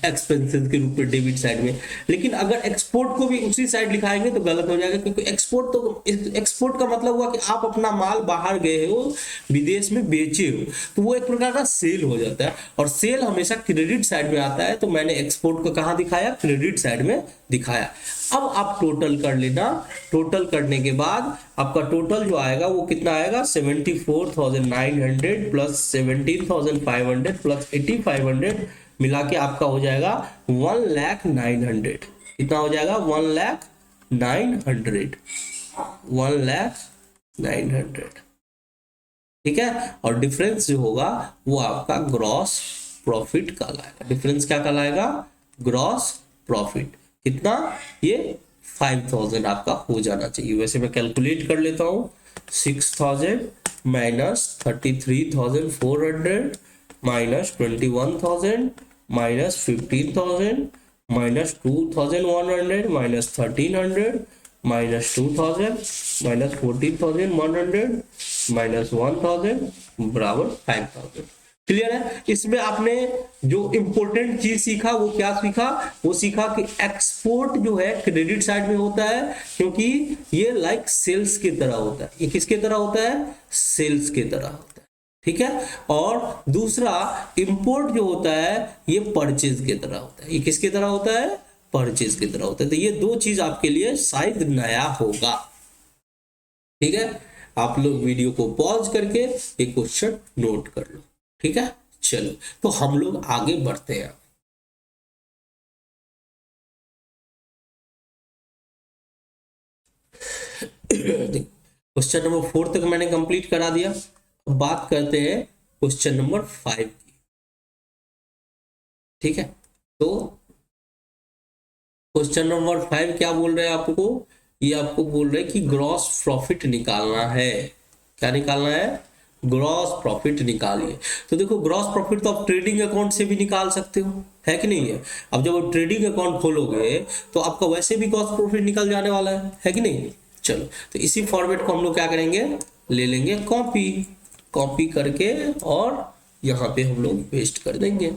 एक्सपेंसेस के रूप में डेबिट साइड में। लेकिन अगर एक्सपोर्ट को भी उसी साइड लिखाएंगे तो गलत हो जाएगा, क्योंकि एक्सपोर्ट का मतलब हुआ कि आप अपना माल बाहर गए हो, विदेश में बेचे हो, तो वो एक प्रकार का सेल हो जाता है, और सेल हमेशा क्रेडिट साइड में आता है। तो मैंने एक्सपोर्ट को कहां दिखाया? क्रेडिट साइड में दिखाया। अब आप टोटल कर लेना, टोटल करने के बाद आपका टोटल जो आएगा वो कितना आएगा 74,900 प्लस 17,500 प्लस 8,500 मिला के आपका हो जाएगा 1,09,000। कितना हो जाएगा? 1,09,000, 1,09,000। ठीक है, और डिफरेंस जो होगा वो आपका ग्रॉस प्रॉफिट कहलाएगा। डिफरेंस क्या कहलाएगा? Gross profit. कितना? ये 5,000 आपका हो जाना चाहिए। वैसे मैं कैलकुलेट कर लेता हूं, 6,000 minus 33,400 minus 21,000 minus 15,000 minus 2,100 minus 1,300 minus 2,000 minus 14,100 minus 1,000 बराबर 5,000। क्लियर है? इसमें आपने जो इंपॉर्टेंट चीज सीखा वो क्या सीखा? वो सीखा कि एक्सपोर्ट जो है क्रेडिट साइड में होता है, क्योंकि ये लाइक सेल्स की तरह होता है। ये किसके तरह होता है? सेल्स की तरह होता है। ठीक है, और दूसरा इंपोर्ट जो होता है ये परचेज की तरह होता है। ये किसकी तरह होता है? परचेज की तरह होता है। तो ये दो चीज आपके लिए शायद नया होगा। ठीक है, आप लोग वीडियो को पॉज करके एक क्वेश्चन नोट कर लो। ठीक है, चलो तो हम लोग आगे बढ़ते हैं। क्वेश्चन नंबर 4 तक मैंने कंप्लीट करा दिया। अब बात करते हैं क्वेश्चन नंबर 5 की। ठीक है, तो क्वेश्चन नंबर 5 क्या बोल रहे हैं आपको? ये आपको बोल रहे हैं कि ग्रॉस प्रॉफिट निकालना है। क्या निकालना है? ग्रॉस प्रॉफिट निकालिए। तो देखो ग्रॉस प्रॉफिट तो आप ट्रेडिंग अकाउंट से भी निकाल सकते हो, है कि नहीं है? अब जब आप ट्रेडिंग अकाउंट खोलोगे तो आपका वैसे भी ग्रॉस प्रॉफिट निकल जाने वाला है कि नहीं? चलो तो इसी फॉर्मेट को हम लोग क्या करेंगे, ले लेंगे कॉपी, कॉपी करके और यहाँ पे हम लोग पेस्ट कर देंगे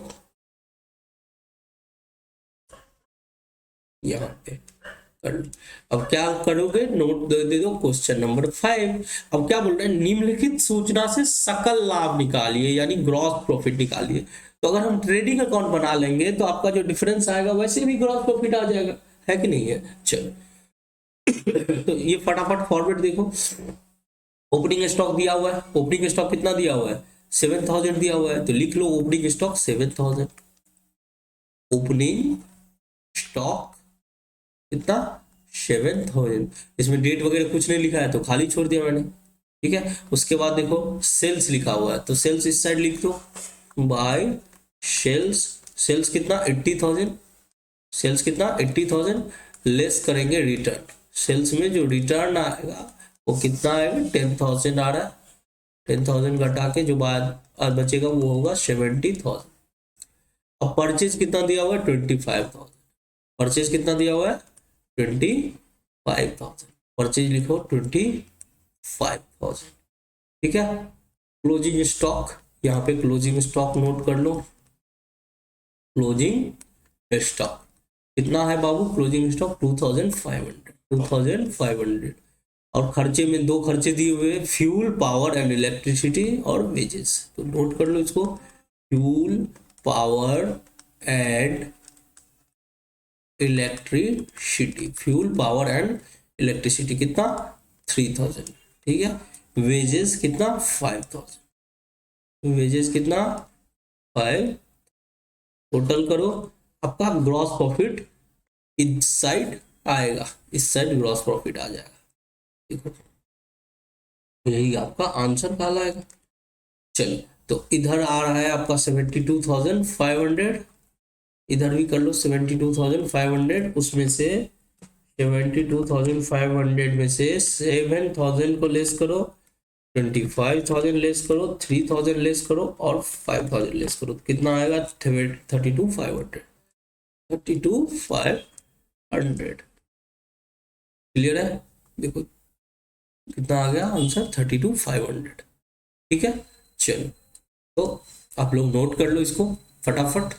यहाँ पे कर लो। अब क्या करोगे, नोट दे दो क्वेश्चन नंबर 5। अब क्या बोल रहे हैं? निम्नलिखित सूचना से सकल लाभ निकालिए, यानी ग्रॉस प्रॉफिट निकालिए। तो अगर हम ट्रेडिंग अकाउंट बना लेंगे तो आपका जो डिफरेंस आएगा वैसे भी ग्रॉस प्रॉफिट आ जाएगा, है कि नहीं है? चलो तो ये फटाफट फॉर्मेट देखो। ओपनिंग स्टॉक दिया हुआ है, ओपनिंग स्टॉक कितना दिया हुआ है? 7,000 दिया हुआ है, तो लिख लो ओपनिंग स्टॉक 7,000। ओपनिंग स्टॉक कितना? 7,000। इसमें डेट वगैरह कुछ नहीं लिखा है तो खाली छोड़ दिया मैंने। ठीक है, उसके बाद देखो सेल्स लिखा हुआ है, तो सेल्स इस साइड लिख दो, बाय सेल्स। सेल्स कितना? 80,000। सेल्स कितना? 80,000 लेस करेंगे रिटर्न। सेल्स में जो रिटर्न आएगा वो कितना आएगा? 10,000 आ रहा है। 10,000 घटा के जो बाद बचेगा वो होगा 70,000। अब परचेज कितना दिया हुआ है? 25,000। परचेज कितना दिया हुआ है? 25,000। परचेज लिखो 25,000। ठीक है, क्लोजिंग स्टॉक, यहाँ पे क्लोजिंग स्टॉक नोट कर लो। क्लोजिंग स्टॉक कितना है बाबू? Closing stock 2,500। 2,500 और खर्चे में दो खर्चे दिए हुए, फ्यूल, पावर एंड इलेक्ट्रिसिटी और वेजेस। तो नोट कर लो इसको, fuel, power and electricity. Fuel, power and electricity कितना, 3000, ठीक है। वेजेस कितना, 5000। वेजेस कितना, 5। टोटल करो, आपका ग्रॉस प्रॉफिट इस साइड आएगा, इस साइड ग्रॉस प्रॉफिट आ जाएगा। देखो यही आपका आंसर कहलाएगा। चलो तो इधर आ रहा है आपका 72,500, इधर भी कर लो 72,500। उसमें से 72,500 में से 7,000 को लेस करो, 25,000 लेस करो, 3,000 लेस करो और 5,000 लेस करो, कितना आएगा, 32,500। 32,500 क्लियर है। देखो कितना आ गया आंसर, 32,500, ठीक है। चलो तो आप लोग नोट कर लो इसको फटाफट,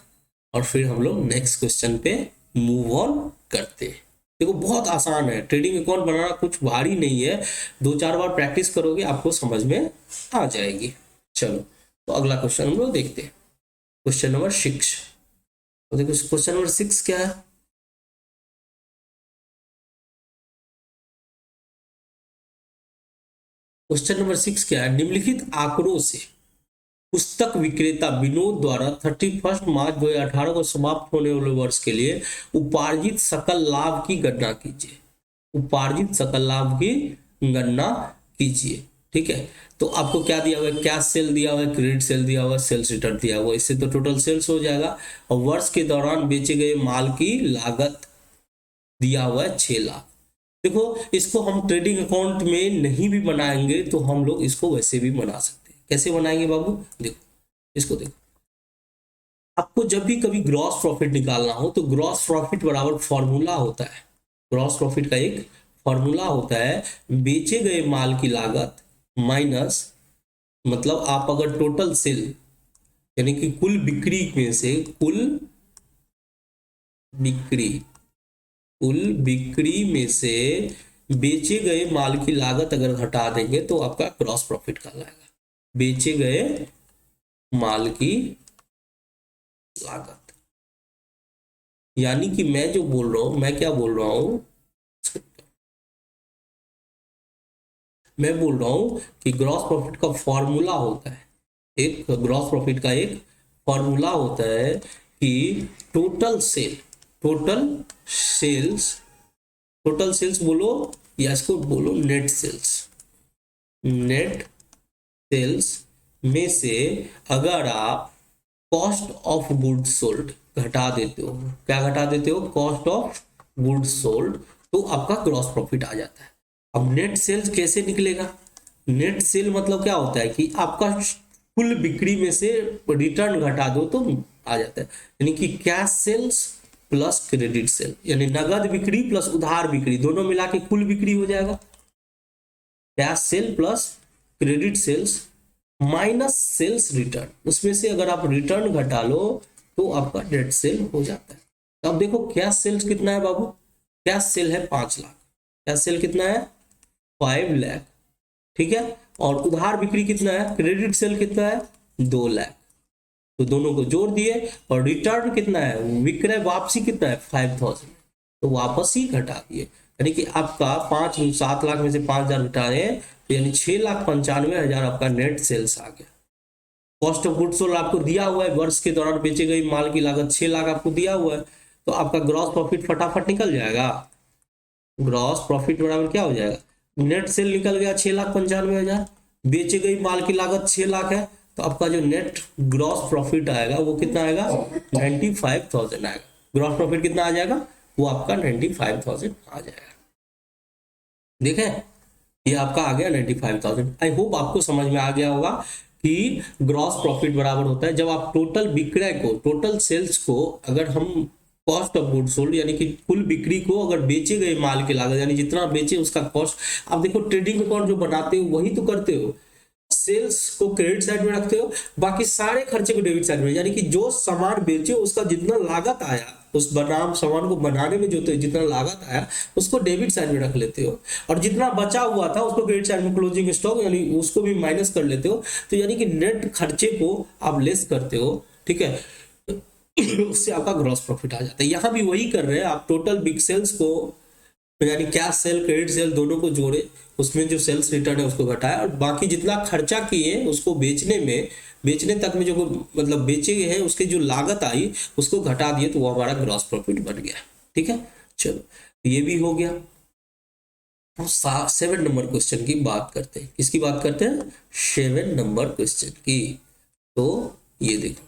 और फिर हम लोग नेक्स्ट क्वेश्चन पे मूव ऑन करते हैं। देखो बहुत आसान है, ट्रेडिंग अकाउंट बनाना कुछ भारी नहीं है, 2-4 बार प्रैक्टिस करोगे आपको समझ में आ जाएगी। चलो तो अगला क्वेश्चन हम लोग देखते हैं, क्वेश्चन नंबर 6। तो देखो क्वेश्चन नंबर 6 क्या है, क्वेश्चन नंबर 6 क्या है, निम्नलिखित आंकड़ों से पुस्तक विक्रेता विनोद द्वारा 31 मार्च 2018 को समाप्त होने वाले वर्ष के लिए उपार्जित सकल लाभ की गणना कीजिए। उपार्जित सकल लाभ की गणना कीजिए, ठीक है। तो आपको क्या दिया हुआ है, कैश सेल दिया हुआ है, क्रेडिट सेल दिया हुआ है, सेल्स रिटर्न दिया हुआ है, इससे तो टोटल सेल्स हो जाएगा। और वर्ष के दौरान बेचे गए माल की लागत दिया हुआ है 6 लाख। देखो इसको हम ट्रेडिंग अकाउंट में नहीं भी बनाएंगे तो हम लोग इसको वैसे भी बना सकते हैं। कैसे बनाएंगे बाबू, देखो इसको देखो, आपको जब भी कभी ग्रॉस प्रॉफिट निकालना हो तो ग्रॉस प्रॉफिट बराबर फॉर्मूला होता है, ग्रॉस प्रॉफिट का एक फॉर्मूला होता है, बेचे गए माल की लागत माइनस, मतलब आप अगर टोटल सेल यानी कि कुल बिक्री में से कुल बिक्री में से बेचे गए माल की लागत अगर घटा देंगे तो आपका ग्रॉस प्रॉफिट कहलाएगा। बेचे गए माल की लागत, यानी कि मैं जो बोल रहा हूं, मैं क्या बोल रहा हूं, मैं बोल रहा हूं कि ग्रॉस प्रॉफिट का फॉर्मूला होता है, एक ग्रॉस प्रॉफिट का एक फॉर्मूला होता है कि टोटल सेल्स बोलो या इसको बोलो नेट सेल्स में से अगर आप कॉस्ट ऑफ गुड्स सोल्ड घटा देते हो, क्या घटा देते हो, कॉस्ट ऑफ गुड्स सोल्ड, तो आपका ग्रॉस प्रॉफिट आ जाता है। अब नेट सेल्स कैसे निकलेगा, नेट सेल मतलब क्या होता है कि आपका कुल बिक्री में से रिटर्न घटा दो तो आ जाता है, यानी कि cash sales plus credit sale, यानी नगद बिक्री प्लस उधार बिक्री दोनों मिला के कुल बिक्री हो जाएगा। Cash sale plus credit sales minus sales return, उसमें से अगर आप रिटर्न घटा लो तो आपका नेट सेल हो जाता है। तो अब देखो कैश सेल्स कितना है बाबू, कैश सेल है 5 लाख, कैश सेल कितना है 5 लाख, ठीक है। और उधार बिक्री कितना है, क्रेडिट सेल कितना है 2 लाख, तो दोनों को जोड़ दिए। और रिटर्न कितना है, विक्रय वापसी कितना है 5000, तो वापसी घटा दिए, यानी कि आपका 7 लाख में से 5,000 घटा रहे हैं तो यानी 6,95,000 आपका नेट सेल्स आ गया। कॉस्ट ऑफ गुड्स सोल्ड आपको दिया हुआ है, वर्ष के दौरान बेचे गए माल की लागत 6 लाख आपको दिया हुआ है, तो आपका ग्रॉस प्रॉफिट फटाफट निकल जाएगा। ग्रॉस प्रॉफिट बराबर क्या हो जाएगा, नेट सेल निकल गया 6,95,000, बेचे गई माल की लागत 6 लाख है, तो आपका जो नेट ग्रॉस प्रॉफिट आएगा वो कितना आएगा 95,000 आएगा। ग्रॉस प्रॉफिट कितना आ जाएगा, वो आपका 95,000 आ जाएगा। देखें ये आपका आ गया 95,000। आई होप आपको समझ में आ गया होगा कि ग्रॉस प्रॉफिट बराबर होता है जब आप टोटल विक्रय को, टोटल सेल्स को अगर हम कॉस्ट ऑफ गुड्स सोल्ड यानी कि कुल बिक्री को अगर बेचे गए माल की लागत यानी जितना बेचे उसका कॉस्ट। आप देखो ट्रेडिंग अकाउंट जो बनाते हो वही तो करते हो, सेल्स को क्रेडिट साइड में रखते हो, बाकी सारे खर्चे को डेबिट साइड में, यानी कि जो सामान बेचे उसका जितना लागत आया, उस सामान को बनाने में जो तो जितना लागत आया उसको डेबिट साइड में रख लेते हो, और जितना बचा हुआ था उसको क्रेडिट साइड में, क्लोजिंग स्टॉक यानी उसको भी माइनस कर लेते हो। तो यानी कि नेट खर्चे को आप लेस करते हो, ठीक है, उससे आपका ग्रॉस प्रॉफिट आ जाता है। यहाँ भी वही कर रहे हैं आप, टोटल बिग सेल्स को यानी कैश सेल क्रेडिट सेल दोनों को जोड़े, उसमें जो सेल्स रिटर्न है उसको घटाया, और बाकी जितना खर्चा किए उसको बेचने तक में जो मतलब बेचे गए हैं उसकी जो लागत आई उसको घटा दिए, तो वो हमारा ग्रॉस प्रॉफिट बन गया। ठीक है, चलो ये भी हो गया। हम 7 नंबर क्वेश्चन की बात करते हैं। किसकी बात करते हैं? 7 नंबर क्वेश्चन की। तो ये देखो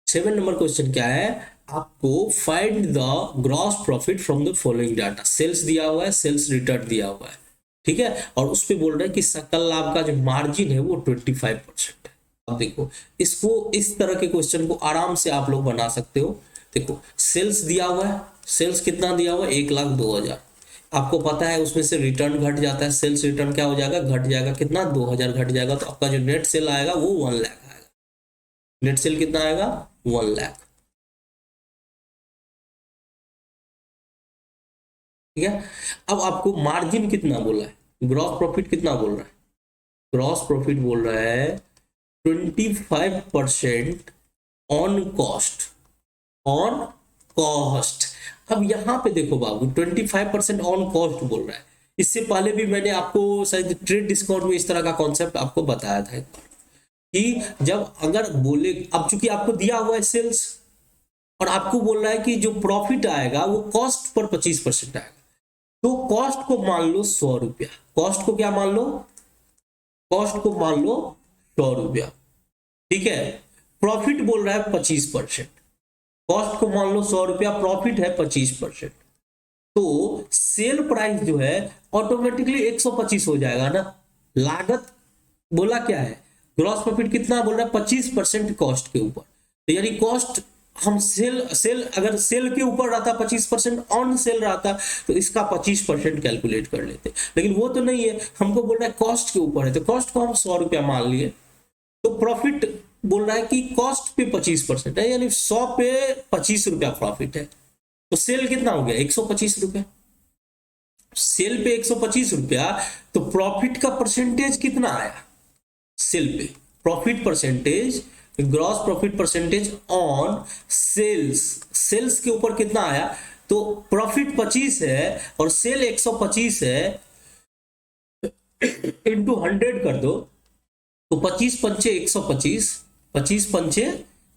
7 नंबर क्वेश्चन क्या है, आपको find the gross profit from the following data. Sales दिया हुआ है, सेल्स रिटर्न दिया हुआ है, ठीक है, और उस पे बोल रहा है कि सकल लाभ का जो मार्जिन है वो 25% है। अब देखो इसको, इस तरह के क्वेश्चन को आराम से आप लोग बना सकते हो। देखो सेल्स दिया हुआ है, सेल्स कितना दिया हुआ है? 1,02,000। आपको पता है उसमें से रिटर्न घट जाता है, सेल्स रिटर्न क्या हो जाएगा? घट जाएगा, कितना? 2,000 घट जाएगा, तो आपका जो नेट सेल आएगा वो 1 लाख आएगा। नेट सेल कितना आएगा? 1 लाख। ठीक है, अब आपको मार्जिन कितना बोला है, ग्रॉस प्रॉफिट कितना बोल रहा है? ग्रॉस प्रॉफिट बोल रहा है 25% ऑन कॉस्ट, ऑन कॉस्ट। अब यहां पे देखो बाबू 25% ऑन कॉस्ट बोल रहा है। इससे पहले भी मैंने आपको शायद ट्रेड डिस्काउंट में इस तरह का कॉन्सेप्ट आपको बताया था कि जब अगर बोले, अब चूंकि आपको दिया हुआ है सेल्स और आपको बोल रहा है कि जो प्रॉफिट आएगा वो कॉस्ट पर 25% आएगा, तो कॉस्ट को मान लो 100 रुपया। कॉस्ट को क्या मान लो? कॉस्ट को मान लो 100 रुपया, ठीक है। प्रॉफिट बोल रहा है 25%। कॉस्ट को मान लो 100 रुपया, प्रॉफिट है 25%, तो सेल प्राइस जो है ऑटोमेटिकली 125 हो जाएगा ना। लागत बोला क्या है, ग्रॉस प्रॉफिट कितना बोल रहा है? 25% कॉस्ट के ऊपर। तो यानी कॉस्ट हम सेल अगर सेल के ऊपर रहता 25%, ऑन सेल रहता तो इसका 25% कैलकुलेट कर लेते, लेकिन वो तो नहीं है, हमको बोल रहा है कॉस्ट के ऊपर है, तो कॉस्ट को हम 100 रुपया मान लिए। तो प्रॉफिट बोल रहा है कि कॉस्ट पे 25% है, यानी 100 पे 25 रुपया प्रॉफिट है, तो सेल कितना हो गया? 125 रुपया। सेल पे 125 रुपया, तो प्रॉफिट का परसेंटेज कितना आया सेल पे? Profit percentage, gross profit percentage on sales, sales के ऊपर कितना आया? तो प्रॉफिट 25 है और सेल 125 है, इंटू 100 कर दो, तो 25 पंचे 125, 25 पंचे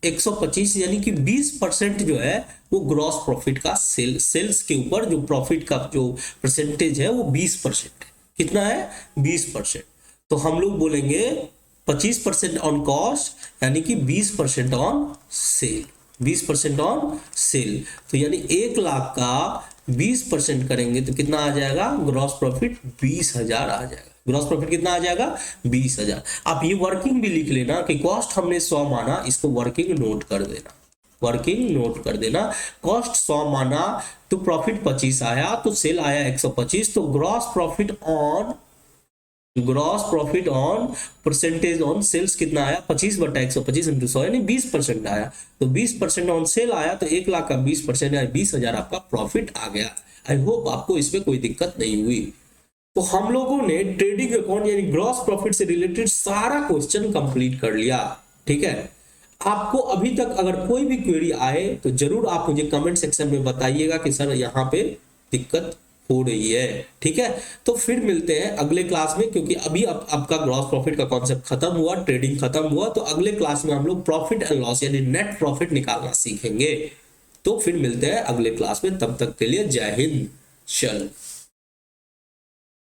125, यानी कि 20% जो है वो ग्रॉस प्रॉफिट का सेल्स के ऊपर जो प्रॉफिट का जो परसेंटेज है वो 20% है। कितना है? 20%। तो हम लोग बोलेंगे 25% ऑन कॉस्ट, यानी कि 20% ऑन सेल, 20% ऑन सेल। तो यानी 1 लाख का 20% करेंगे तो कितना आ जाएगा? ग्रॉस प्रॉफिट 20,000 आ जाएगा। ग्रॉस प्रॉफिट कितना आ जाएगा? 20,000। आप ये वर्किंग भी लिख लेना कि कॉस्ट हमने 100 माना, इसको वर्किंग नोट कर देना, वर्किंग नोट कर देना। कॉस्ट 100 माना तो प्रॉफिट 25 आया, तो सेल आया 125, तो gross profit on percentage on sales कितना आया? 25/125 इंटू 100, यानी 20% आया। तो 20% ऑन सेल आया, तो 1 लाख का 20% यानी 20,000 आपका प्रॉफिट आ गया। आई होप आपको इसमें कोई दिक्कत नहीं हुई। तो हम लोगों ने ट्रेडिंग अकाउंट यानी ग्रॉस प्रॉफिट से रिलेटेड सारा क्वेश्चन कंप्लीट कर लिया, ठीक है। आपको अभी तक अगर कोई भी क्वेरी आए तो जरूर आप मुझे कमेंट सेक्शन में बताइएगा कि सर यहाँ पे दिक्कत हो रही है, ठीक है। तो फिर मिलते हैं अगले क्लास में, क्योंकि अभी आपका ग्रॉस प्रॉफिट का कॉन्सेप्ट खत्म हुआ, ट्रेडिंग खत्म हुआ, तो अगले क्लास में हम लोग प्रॉफिट एंड लॉस यानी नेट प्रॉफिट निकालना सीखेंगे। तो फिर मिलते हैं अगले क्लास में, तब तक के लिए जय हिंद। चलो।